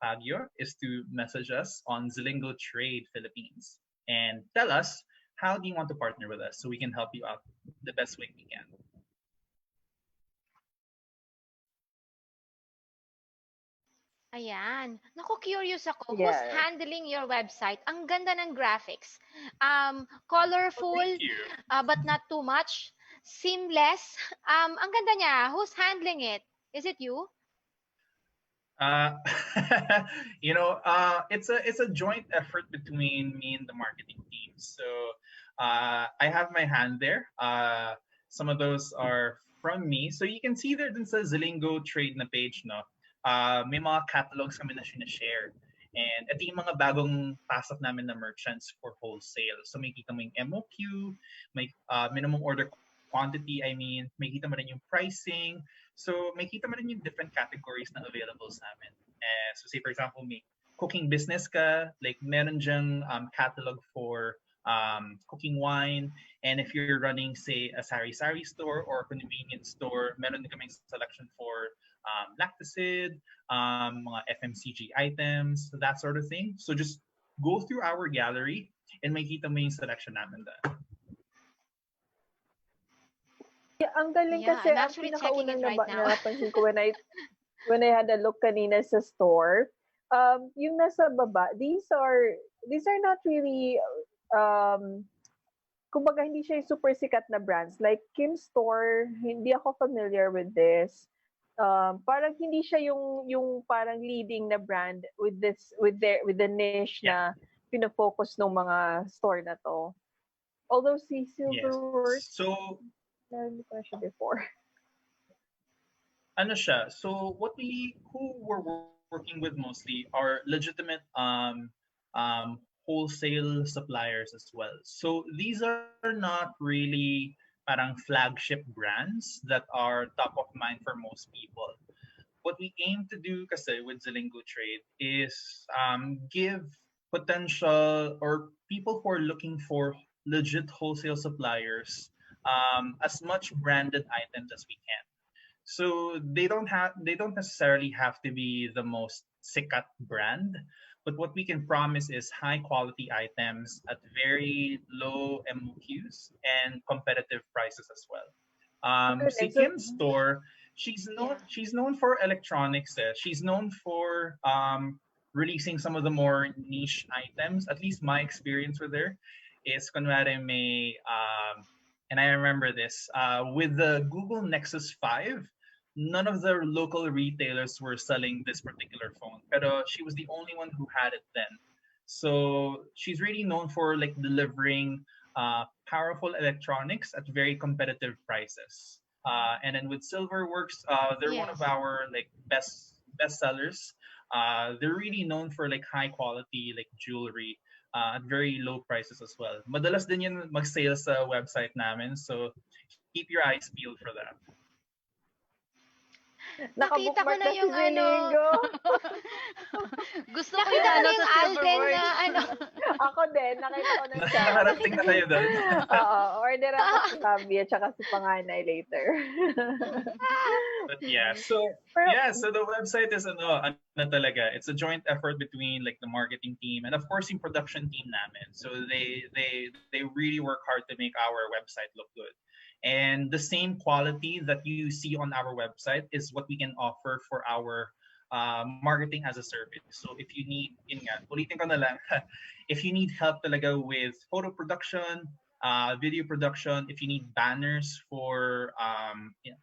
Pagyo is to message us on Zilingo Trade Philippines and tell us how do you want to partner with us so we can help you out the best way we can. Ayan. Naku, curious ako. Yes. Who's handling your website? Ang ganda ng graphics. Colorful, Thank you. but not too much. Seamless. Ang ganda niya. Who's handling it? Is it you? It's a joint effort between me and the marketing team. So I have my hand there. Some of those are from me. So you can see there dun sa Zilingo Trade na page, no? May mga catalogs kami na sinashare. And ito yung mga bagong pasok namin na merchants for wholesale. So may kita mo yung MOQ, may minimum order quantity, may kita mo rin yung pricing. So may kita mo rin yung different categories na available sa amin. So say for example, may cooking business ka, like meron dyang catalog for cooking wine. And if you're running, say, a sari-sari store or convenience store, meron din kaming selection for lactacid, mga FMCG items, that sort of thing. So just go through our gallery and makita mo yung selection namin doon. Yeah, ang galing Yeah, kasi I'm ang actually checking pinakaunang it right now. napansin ko when I had a look kanina sa store, yung nasa baba, these are not really kumbaga hindi siya yung super sikat na brands. Like Kim Store, hindi ako familiar with this. Parang hindi siya yung parang leading na brand with the niche Yeah. na pinofocus ng mga store na to. Although si Yes. Silverworks, So, narinig ko na siya before. ano siya? So who we're working with mostly are legitimate wholesale suppliers as well. So these are not really parang flagship brands that are top of mind for most people. What we aim to do kasi with Zilingo Trade is give potential or people who are looking for legit wholesale suppliers as much branded items as we can. So they don't necessarily have to be the most sikat brand, but what we can promise is high quality items at very low MOQs and competitive prices as well. Si So, Kim's store, Yeah. she's known for electronics. She's known for releasing some of the more niche items. At least my experience with her is kunwari may and I remember this with the Google Nexus 5. None of the local retailers were selling this particular phone, pero she was the only one who had it then. So she's really known for like delivering powerful electronics at very competitive prices. And then with Silverworks, they're one of Yes. our like best sellers. They're really known for like high quality like jewelry at very low prices as well. Madalas din yun mag-sale sa website namin, so keep your eyes peeled for that. Nakita ko nakabookmark na na si yung ano. Zilingo. Gusto ko Nakita yung ko na ano sa yung Alden na Silverworks. ano. Ako din, nakita ko na siya. Nakarating na kayo doon. Oo, order ako si Tabi at saka si Panganay later. But yeah, so the website is ano talaga. It's a joint effort between like the marketing team and of course yung production team namin. So they really work hard to make our website look good. And the same quality that you see on our website is what we can offer for our marketing as a service. So if you need, yun nga, ulitin ko na lang, if you need help talaga with photo production, video production, if you need banners for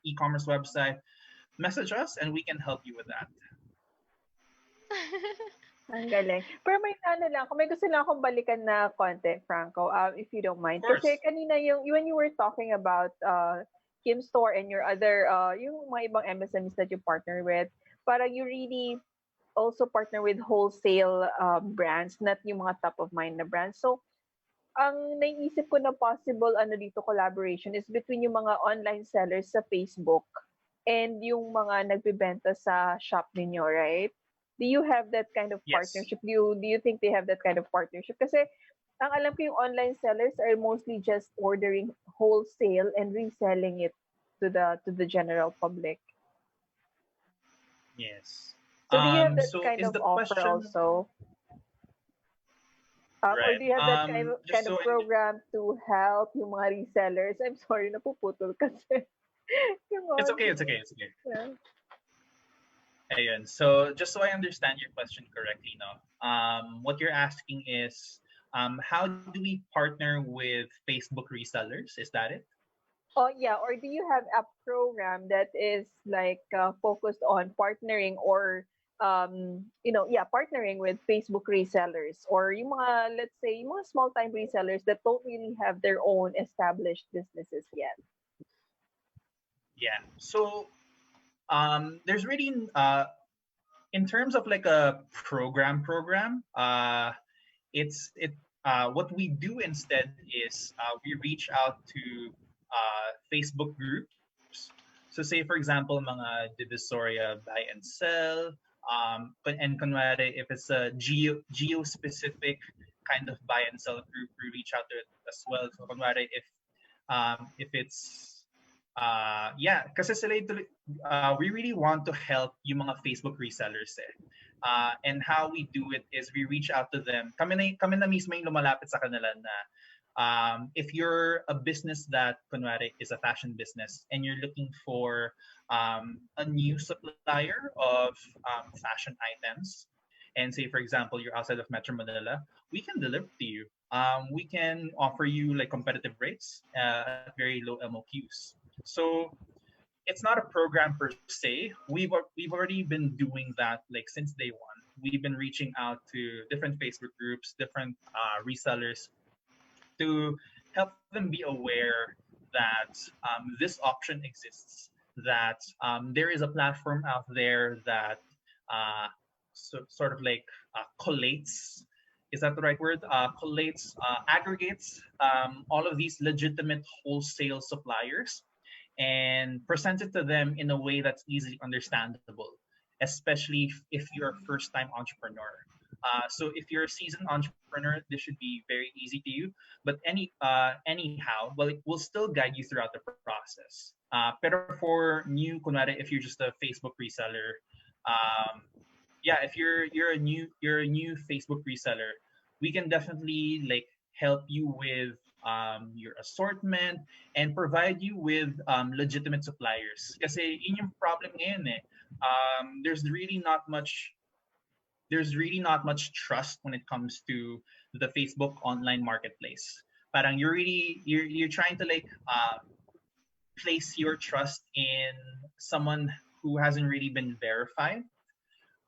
e-commerce website, message us and we can help you with that. Ang galing. Pero may ano lang, kung may gusto lang akong balikan na content, Franco, if you don't mind. Of course. Kasi kanina when you were talking about Kim Store and your other, yung mga ibang MSMEs that you partner with, parang you really also partner with wholesale brands, not yung mga top of mind na brands. So, ang naiisip ko na possible dito collaboration is between yung mga online sellers sa Facebook and yung mga nagbebenta sa shop ninyo, right? Do you have that kind of Yes. partnership? Do you think they have that kind of partnership? Kasi ang alam ko yung online sellers are mostly just ordering wholesale and reselling it to the general public. Yes. So do you have that So kind is of the offer question also? Or right? do you have that kind Just of so program to help yung mga resellers? I'm sorry, napuputol kasi. it's okay. Yeah. Ayun. So just so I understand your question correctly, no? What you're asking is, how do we partner with Facebook resellers? Is that it? Oh yeah, or do you have a program that is like focused on partnering or partnering with Facebook resellers or yung mga, let's say, yung mga small time resellers that don't really have their own established businesses yet? Yeah. So there's really in terms of like a program what we do instead is we reach out to Facebook groups. So say for example mga Divisoria buy and sell and kunwari if it's a geo specific kind of buy and sell group, we reach out to it as well. So kunwari, if it's yeah, kasi sila we really want to help yung mga Facebook resellers eh. And how we do it is we reach out to them. Kami na mismo yung lumalapit sa kanila na if you're a business that kunwari is a fashion business and you're looking for a new supplier of fashion items, and say for example you're outside of Metro Manila, we can deliver to you. We can offer you like competitive rates at very low MOQs. So it's not a program per se. We've already been doing that like since day one. We've been reaching out to different Facebook groups, different resellers, to help them be aware that this option exists, that there is a platform out there that sort of like collates, is that the right word? Collates, aggregates all of these legitimate wholesale suppliers and presents it to them in a way that's easily understandable, especially if you're a first-time entrepreneur. So if you're a seasoned entrepreneur, this should be very easy to you. But anyhow, well, it will still guide you throughout the process. Pero for new, kunwari, if you're just a Facebook reseller, yeah, if you're a new Facebook reseller, we can definitely like help you with your assortment and provide you with legitimate suppliers. Kasi yun yung problem ngayon eh. There's really not much trust when it comes to the Facebook online marketplace. Parang you're trying to like place your trust in someone who hasn't really been verified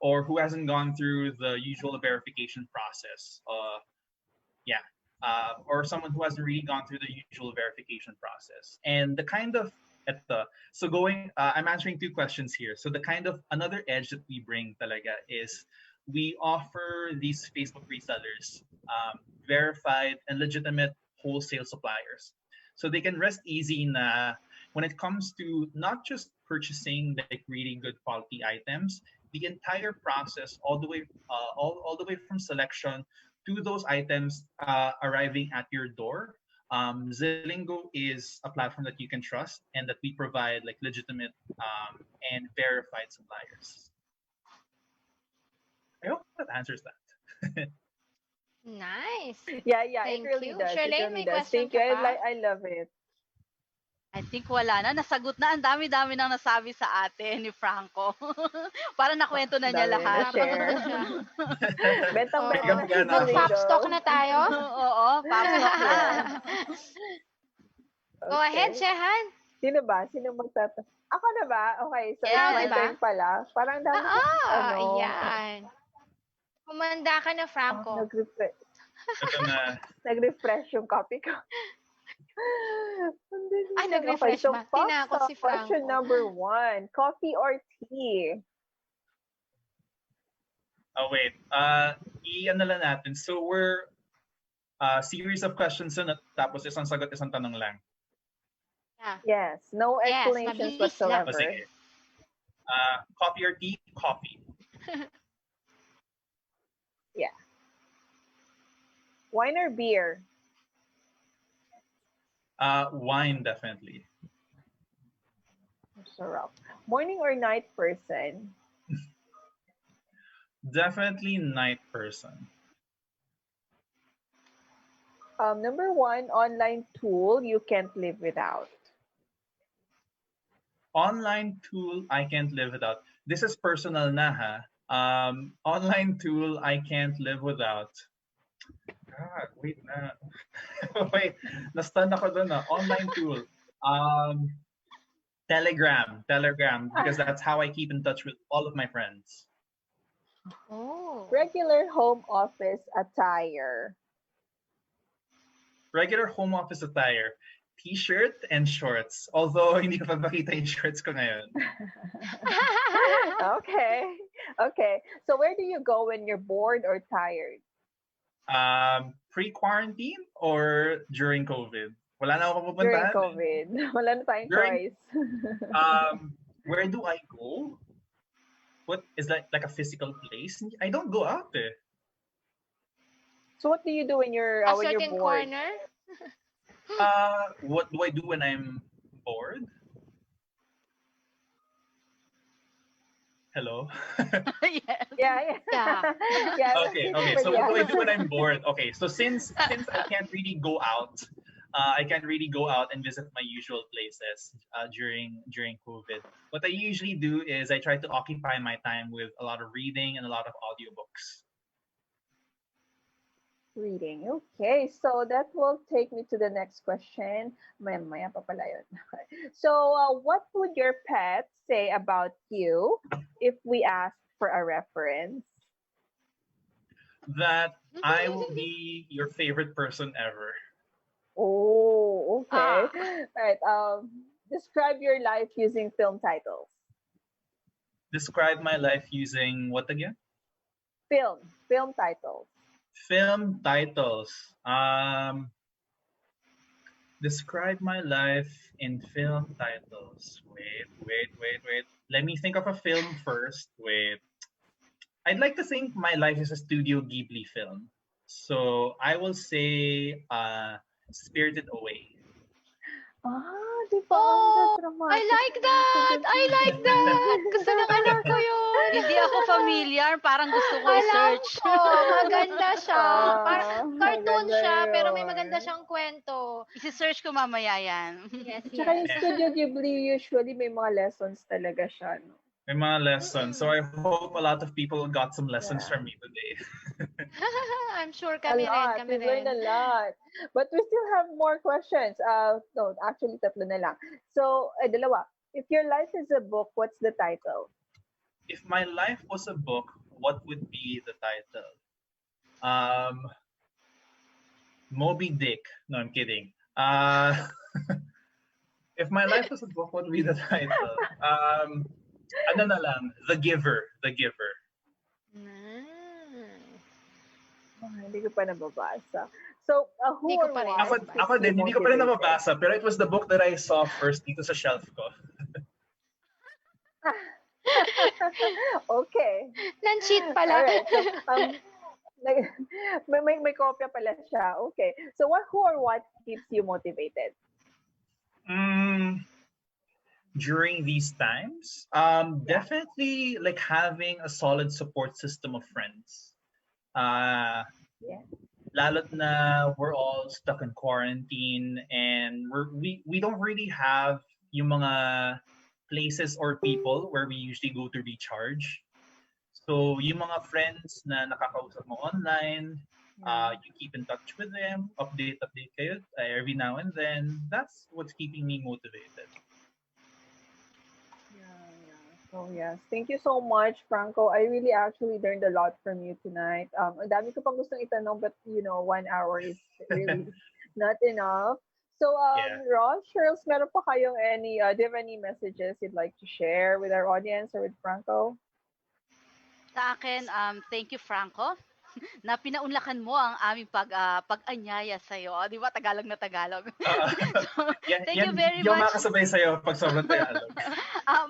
or who hasn't gone through the usual verification process. Or someone who hasn't really gone through the usual verification process. And the kind of I'm answering two questions here. So the kind of another edge that we bring talaga is we offer these Facebook resellers verified and legitimate wholesale suppliers. So they can rest easy na when it comes to not just purchasing like really good quality items, the entire process all the way from selection to those items arriving at your door. Zilingo is a platform that you can trust and that we provide like legitimate and verified suppliers. I hope that answers that. Nice. Yeah, Thank it really you. does. Charlene, It really may does. question Thank you. ka pa? I love it. I think wala na. Nasagot na. Ang dami-dami nang nasabi sa atin ni Franco. Para nakwento na niya Dami na lahat. share. siya. Bentang-benta na si Ganda. Mag-pop Zilingo. stock na tayo? Oo, papstock yan. Go ahead, Okay. Shehan. Sino ba? Sino magtata? Ako na ba? Okay, so Yeah, it's my diba? turn pala. Parang dami ko, Oo, yan. Kumanda ka na, Franco. nag-refresh. Ito na. Nag-refresh yung copy ko. Nag-refresh so ba? Tinakot si question Franco. number 1. Coffee or tea? Oh wait. I-ano lang natin. So we're series of questions na tapos isang sagot, isang tanong lang. Yes. No Yes, explanations mabilis lang. whatsoever. O sige. Coffee or tea? Coffee. Wine or beer? Wine, definitely. Sarap. Morning or night person? Definitely night person. Number 1, online tool you can't live without. Online tool I can't live without. This is personal na ha. Online tool I can't live without. Wait na. Wait, na-stun ako dun na. Online tool. Telegram, because that's how I keep in touch with all of my friends. Oh. Regular home office attire. Regular home office attire. T-shirt and shorts. Although hindi ko pa makita yung shorts ko ngayon. Okay. So where do you go when you're bored or tired? Pre-quarantine or during COVID? Wala na ako During pupuntahan. COVID. Wala na tayong During- choice. Where do I go? What is that, like a physical place? I don't go out there. So what do you do when you're A when you're certain bored? corner? What do I do when I'm bored? Hello. Yes. Yeah, Yeah. yeah. Yeah, I was thinking, Okay. but So what do I do when yeah. I'm bored? Okay, so since I can't really go out, I can't really go out and visit my usual places during COVID. What I usually do is I try to occupy my time with a lot of reading and a lot of audiobooks. Reading. Okay, so that will take me to the next question. Maya pa pala yun. So, what would your pet say about you if we asked for a reference? That I will be your favorite person ever. Oh, okay. Ah, Right. Describe your life using film titles. Describe my life using what again? Film titles. Film titles. Describe my life in film titles. Wait. Let me think of a film first. Wait. I'd like to think my life is a Studio Ghibli film. So I will say Spirited Away. Di ba ang oh, I dramatic like ng that. Studio I like that. Gusto ng anak ko yun. Hindi ako familiar, parang gusto ko Alam i-search. ko, maganda siya. Cartoon Maganda siya, pero may maganda yun. siyang kwento. Isi-search ko mamaya yan. Yes, Tsaka yung yes. Yeah. Studio Ghibli, usually may mga lessons talaga siya, no? May mga lessons. So Mm-mm. I hope a lot of people got some lessons Yeah. from me today. I'm sure A lot. kami We've learned rin. a lot. But we still have more questions. No, actually, tatlo na lang. So, dalawa. If your life is a book, what's the title? If my life was a book, what would be the title? Um, Moby Dick. No, I'm kidding. If my life was a book, what would be the title? Ano na lang? The Giver. The Giver. Mm. Hindi ko pa nababasa. So, who Hindi ko or pa rin what Ako, nababasa. ako keeps you din, hindi ko pa rin motivated? nababasa, pero it was the book that I saw first dito sa shelf ko. Okay. Nan-cheat pala. Alright. So, nag- may kopya pala siya. Okay. So, who or what keeps you motivated? During these times, definitely like having a solid support system of friends. Yeah. Lalo't na we're all stuck in quarantine and we don't really have yung mga places or people where we usually go to recharge. So yung mga friends na nakakausap mo online, you keep in touch with them, update kayo every now and then. That's what's keeping me motivated. Oh, yes. Thank you so much, Franco. I really actually learned a lot from you tonight. Ang dami ko pang gustong itanong, but 1 hour is really not enough. So, Yeah. Ross, Charles, meron pa kayong do you have any messages you'd like to share with our audience or with Franco? Sa akin, thank you, Franco, na pinaunlakan mo ang aming pag-anyaya sa'yo. Di ba? Tagalog na Tagalog. So, thank you very Yung much. makasabay sa'yo pag sobrang Tagalog.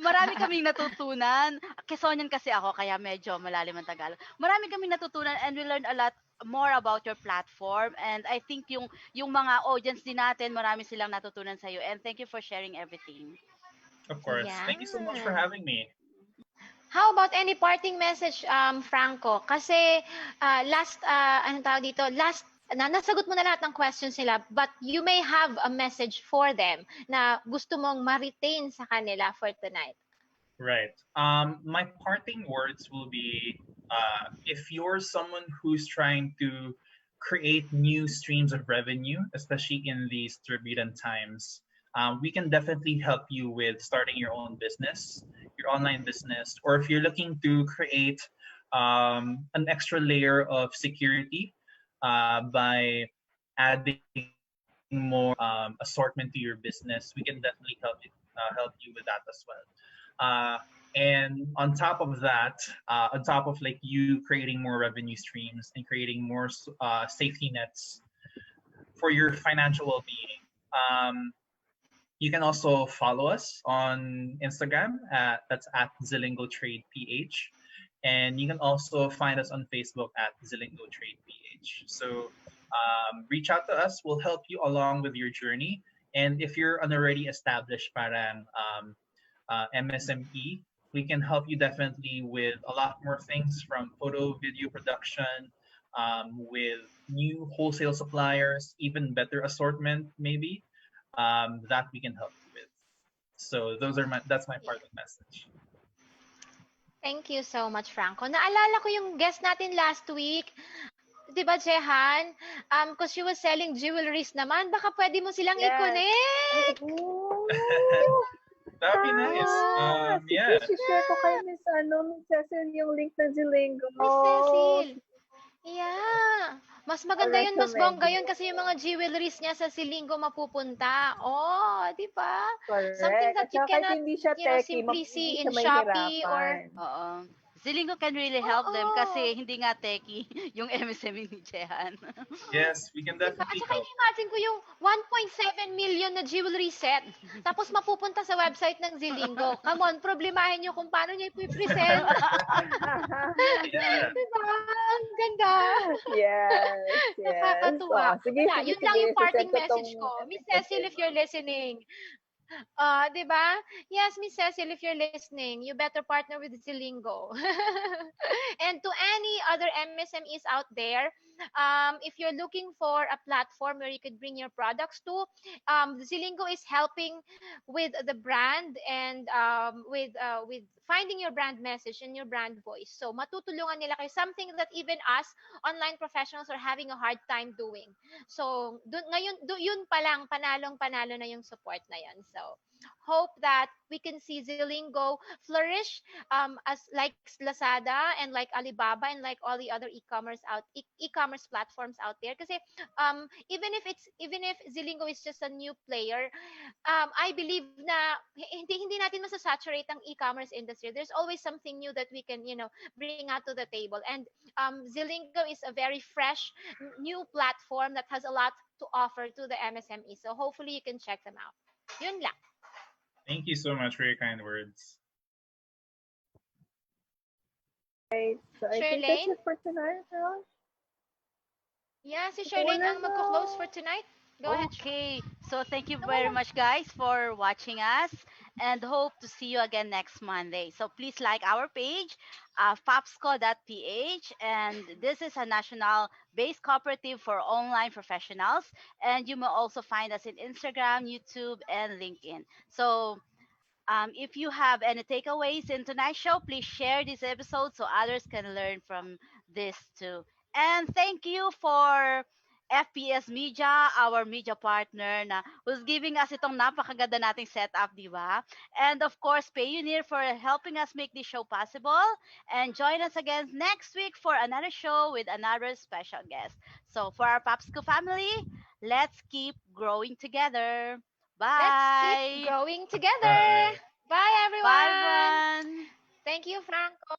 Marami kaming natutunan. Quezonian kasi ako, kaya medyo malalim ang Tagalog. Marami kaming natutunan and we learned a lot more about your platform. And I think yung mga audience din natin, marami silang natutunan sa'yo. And thank you for sharing everything. Of course. Thank you so much for Yeah. having me. How about any parting message, Franco? Kasi last, anong tawag dito? Last, nasagot mo na lahat ng questions nila, but you may have a message for them na gusto mong ma-retain sa kanila for tonight. Right. My parting words will be if you're someone who's trying to create new streams of revenue, especially in these turbulent times, we can definitely help you with starting your own business, your online business, or if you're looking to create an extra layer of security by adding more assortment to your business, we can definitely help you with that as well. And on top of that, on top of like you creating more revenue streams and creating more safety nets for your financial well-being, you can also follow us on Instagram that's at Zilingo Trade PH, and you can also find us on Facebook at Zilingo Trade PH. page. So reach out to us. We'll help you along with your journey. And if you're an already established parang MSME, we can help you definitely with a lot more things from photo, video production, with new wholesale suppliers, even better assortment maybe, that we can help you with. So that's my part of the message. Thank you so much, Franco. Naalala ko yung guest natin last week. Di ba, Jehan? Because she was selling jewelries naman. Baka pwede mo silang Yes. i-connect. That'd be nice. Yeah. Sige, share ko kay Miss Cecil yung link ng Zilingo. Miss Cecil. Yeah. Mas maganda yun, mas recommend bongga yun kasi yung mga jewelries niya sa Zilingo mapupunta. Oh, di ba? Correct. Something that At you saka cannot, kahit hindi siya you know, techie, simply hindi see siya in Shopee or... mahihirapan. Oo. Zilingo can really help them Oo. kasi hindi nga techie yung MSME ni Jehan. Yes, we can Diba? At definitely saka help. imagine ko yung 1.7 million na jewelry set, tapos mapupunta sa website ng Zilingo. Come on, problemahin nyo kung paano nyo i-present. Yeah. Diba? Ang ganda. Yes, yes. Nakakatuwa. Sige, Wala, sige, yun lang sige. yung parting Sisend ko message tong ko. Miss Cecil, if you're listening. Di ba? Yes, Miss Cecil, if you're listening, you better partner with Zilingo. And to any other MSMEs out there, if you're looking for a platform where you could bring your products to, Zilingo is helping with the brand and with finding your brand message and your brand voice. So matutulungan nila kayo, something that even us online professionals are having a hard time doing. So yun pa lang, panalong-panalo na yung support na yun. So hope that we can see Zilingo flourish as like Lazada and like Alibaba and like all the other e-commerce platforms out there. Kasi even if Zilingo is just a new player, I believe na hindi natin masasaturate ang e-commerce industry. There's always something new that we can, bring out to the table. And Zilingo is a very fresh, new platform that has a lot to offer to the MSME. So hopefully you can check them out. Yun lang. Thank you so much for your kind words. Right. So I think that's it for tonight, Josh. Yeah, si Charlene ang magko-close for tonight. Go ahead. Okay, so thank you very much, guys, for watching us, and hope to see you again next Monday. So please like our page, fapsco.ph, and this is a national-based cooperative for online professionals, and you may also find us in Instagram, YouTube, and LinkedIn. So if you have any takeaways in tonight's show, please share this episode so others can learn from this too. And thank you for FPS Media, our media partner na who's giving us itong napakaganda nating setup, di ba? And of course, Payoneer for helping us make this show possible. And join us again next week for another show with another special guest. So for our Papsco family, let's keep growing together. Bye. Let's keep growing together. Bye. Bye, everyone. Bye, everyone. Thank you, Franco.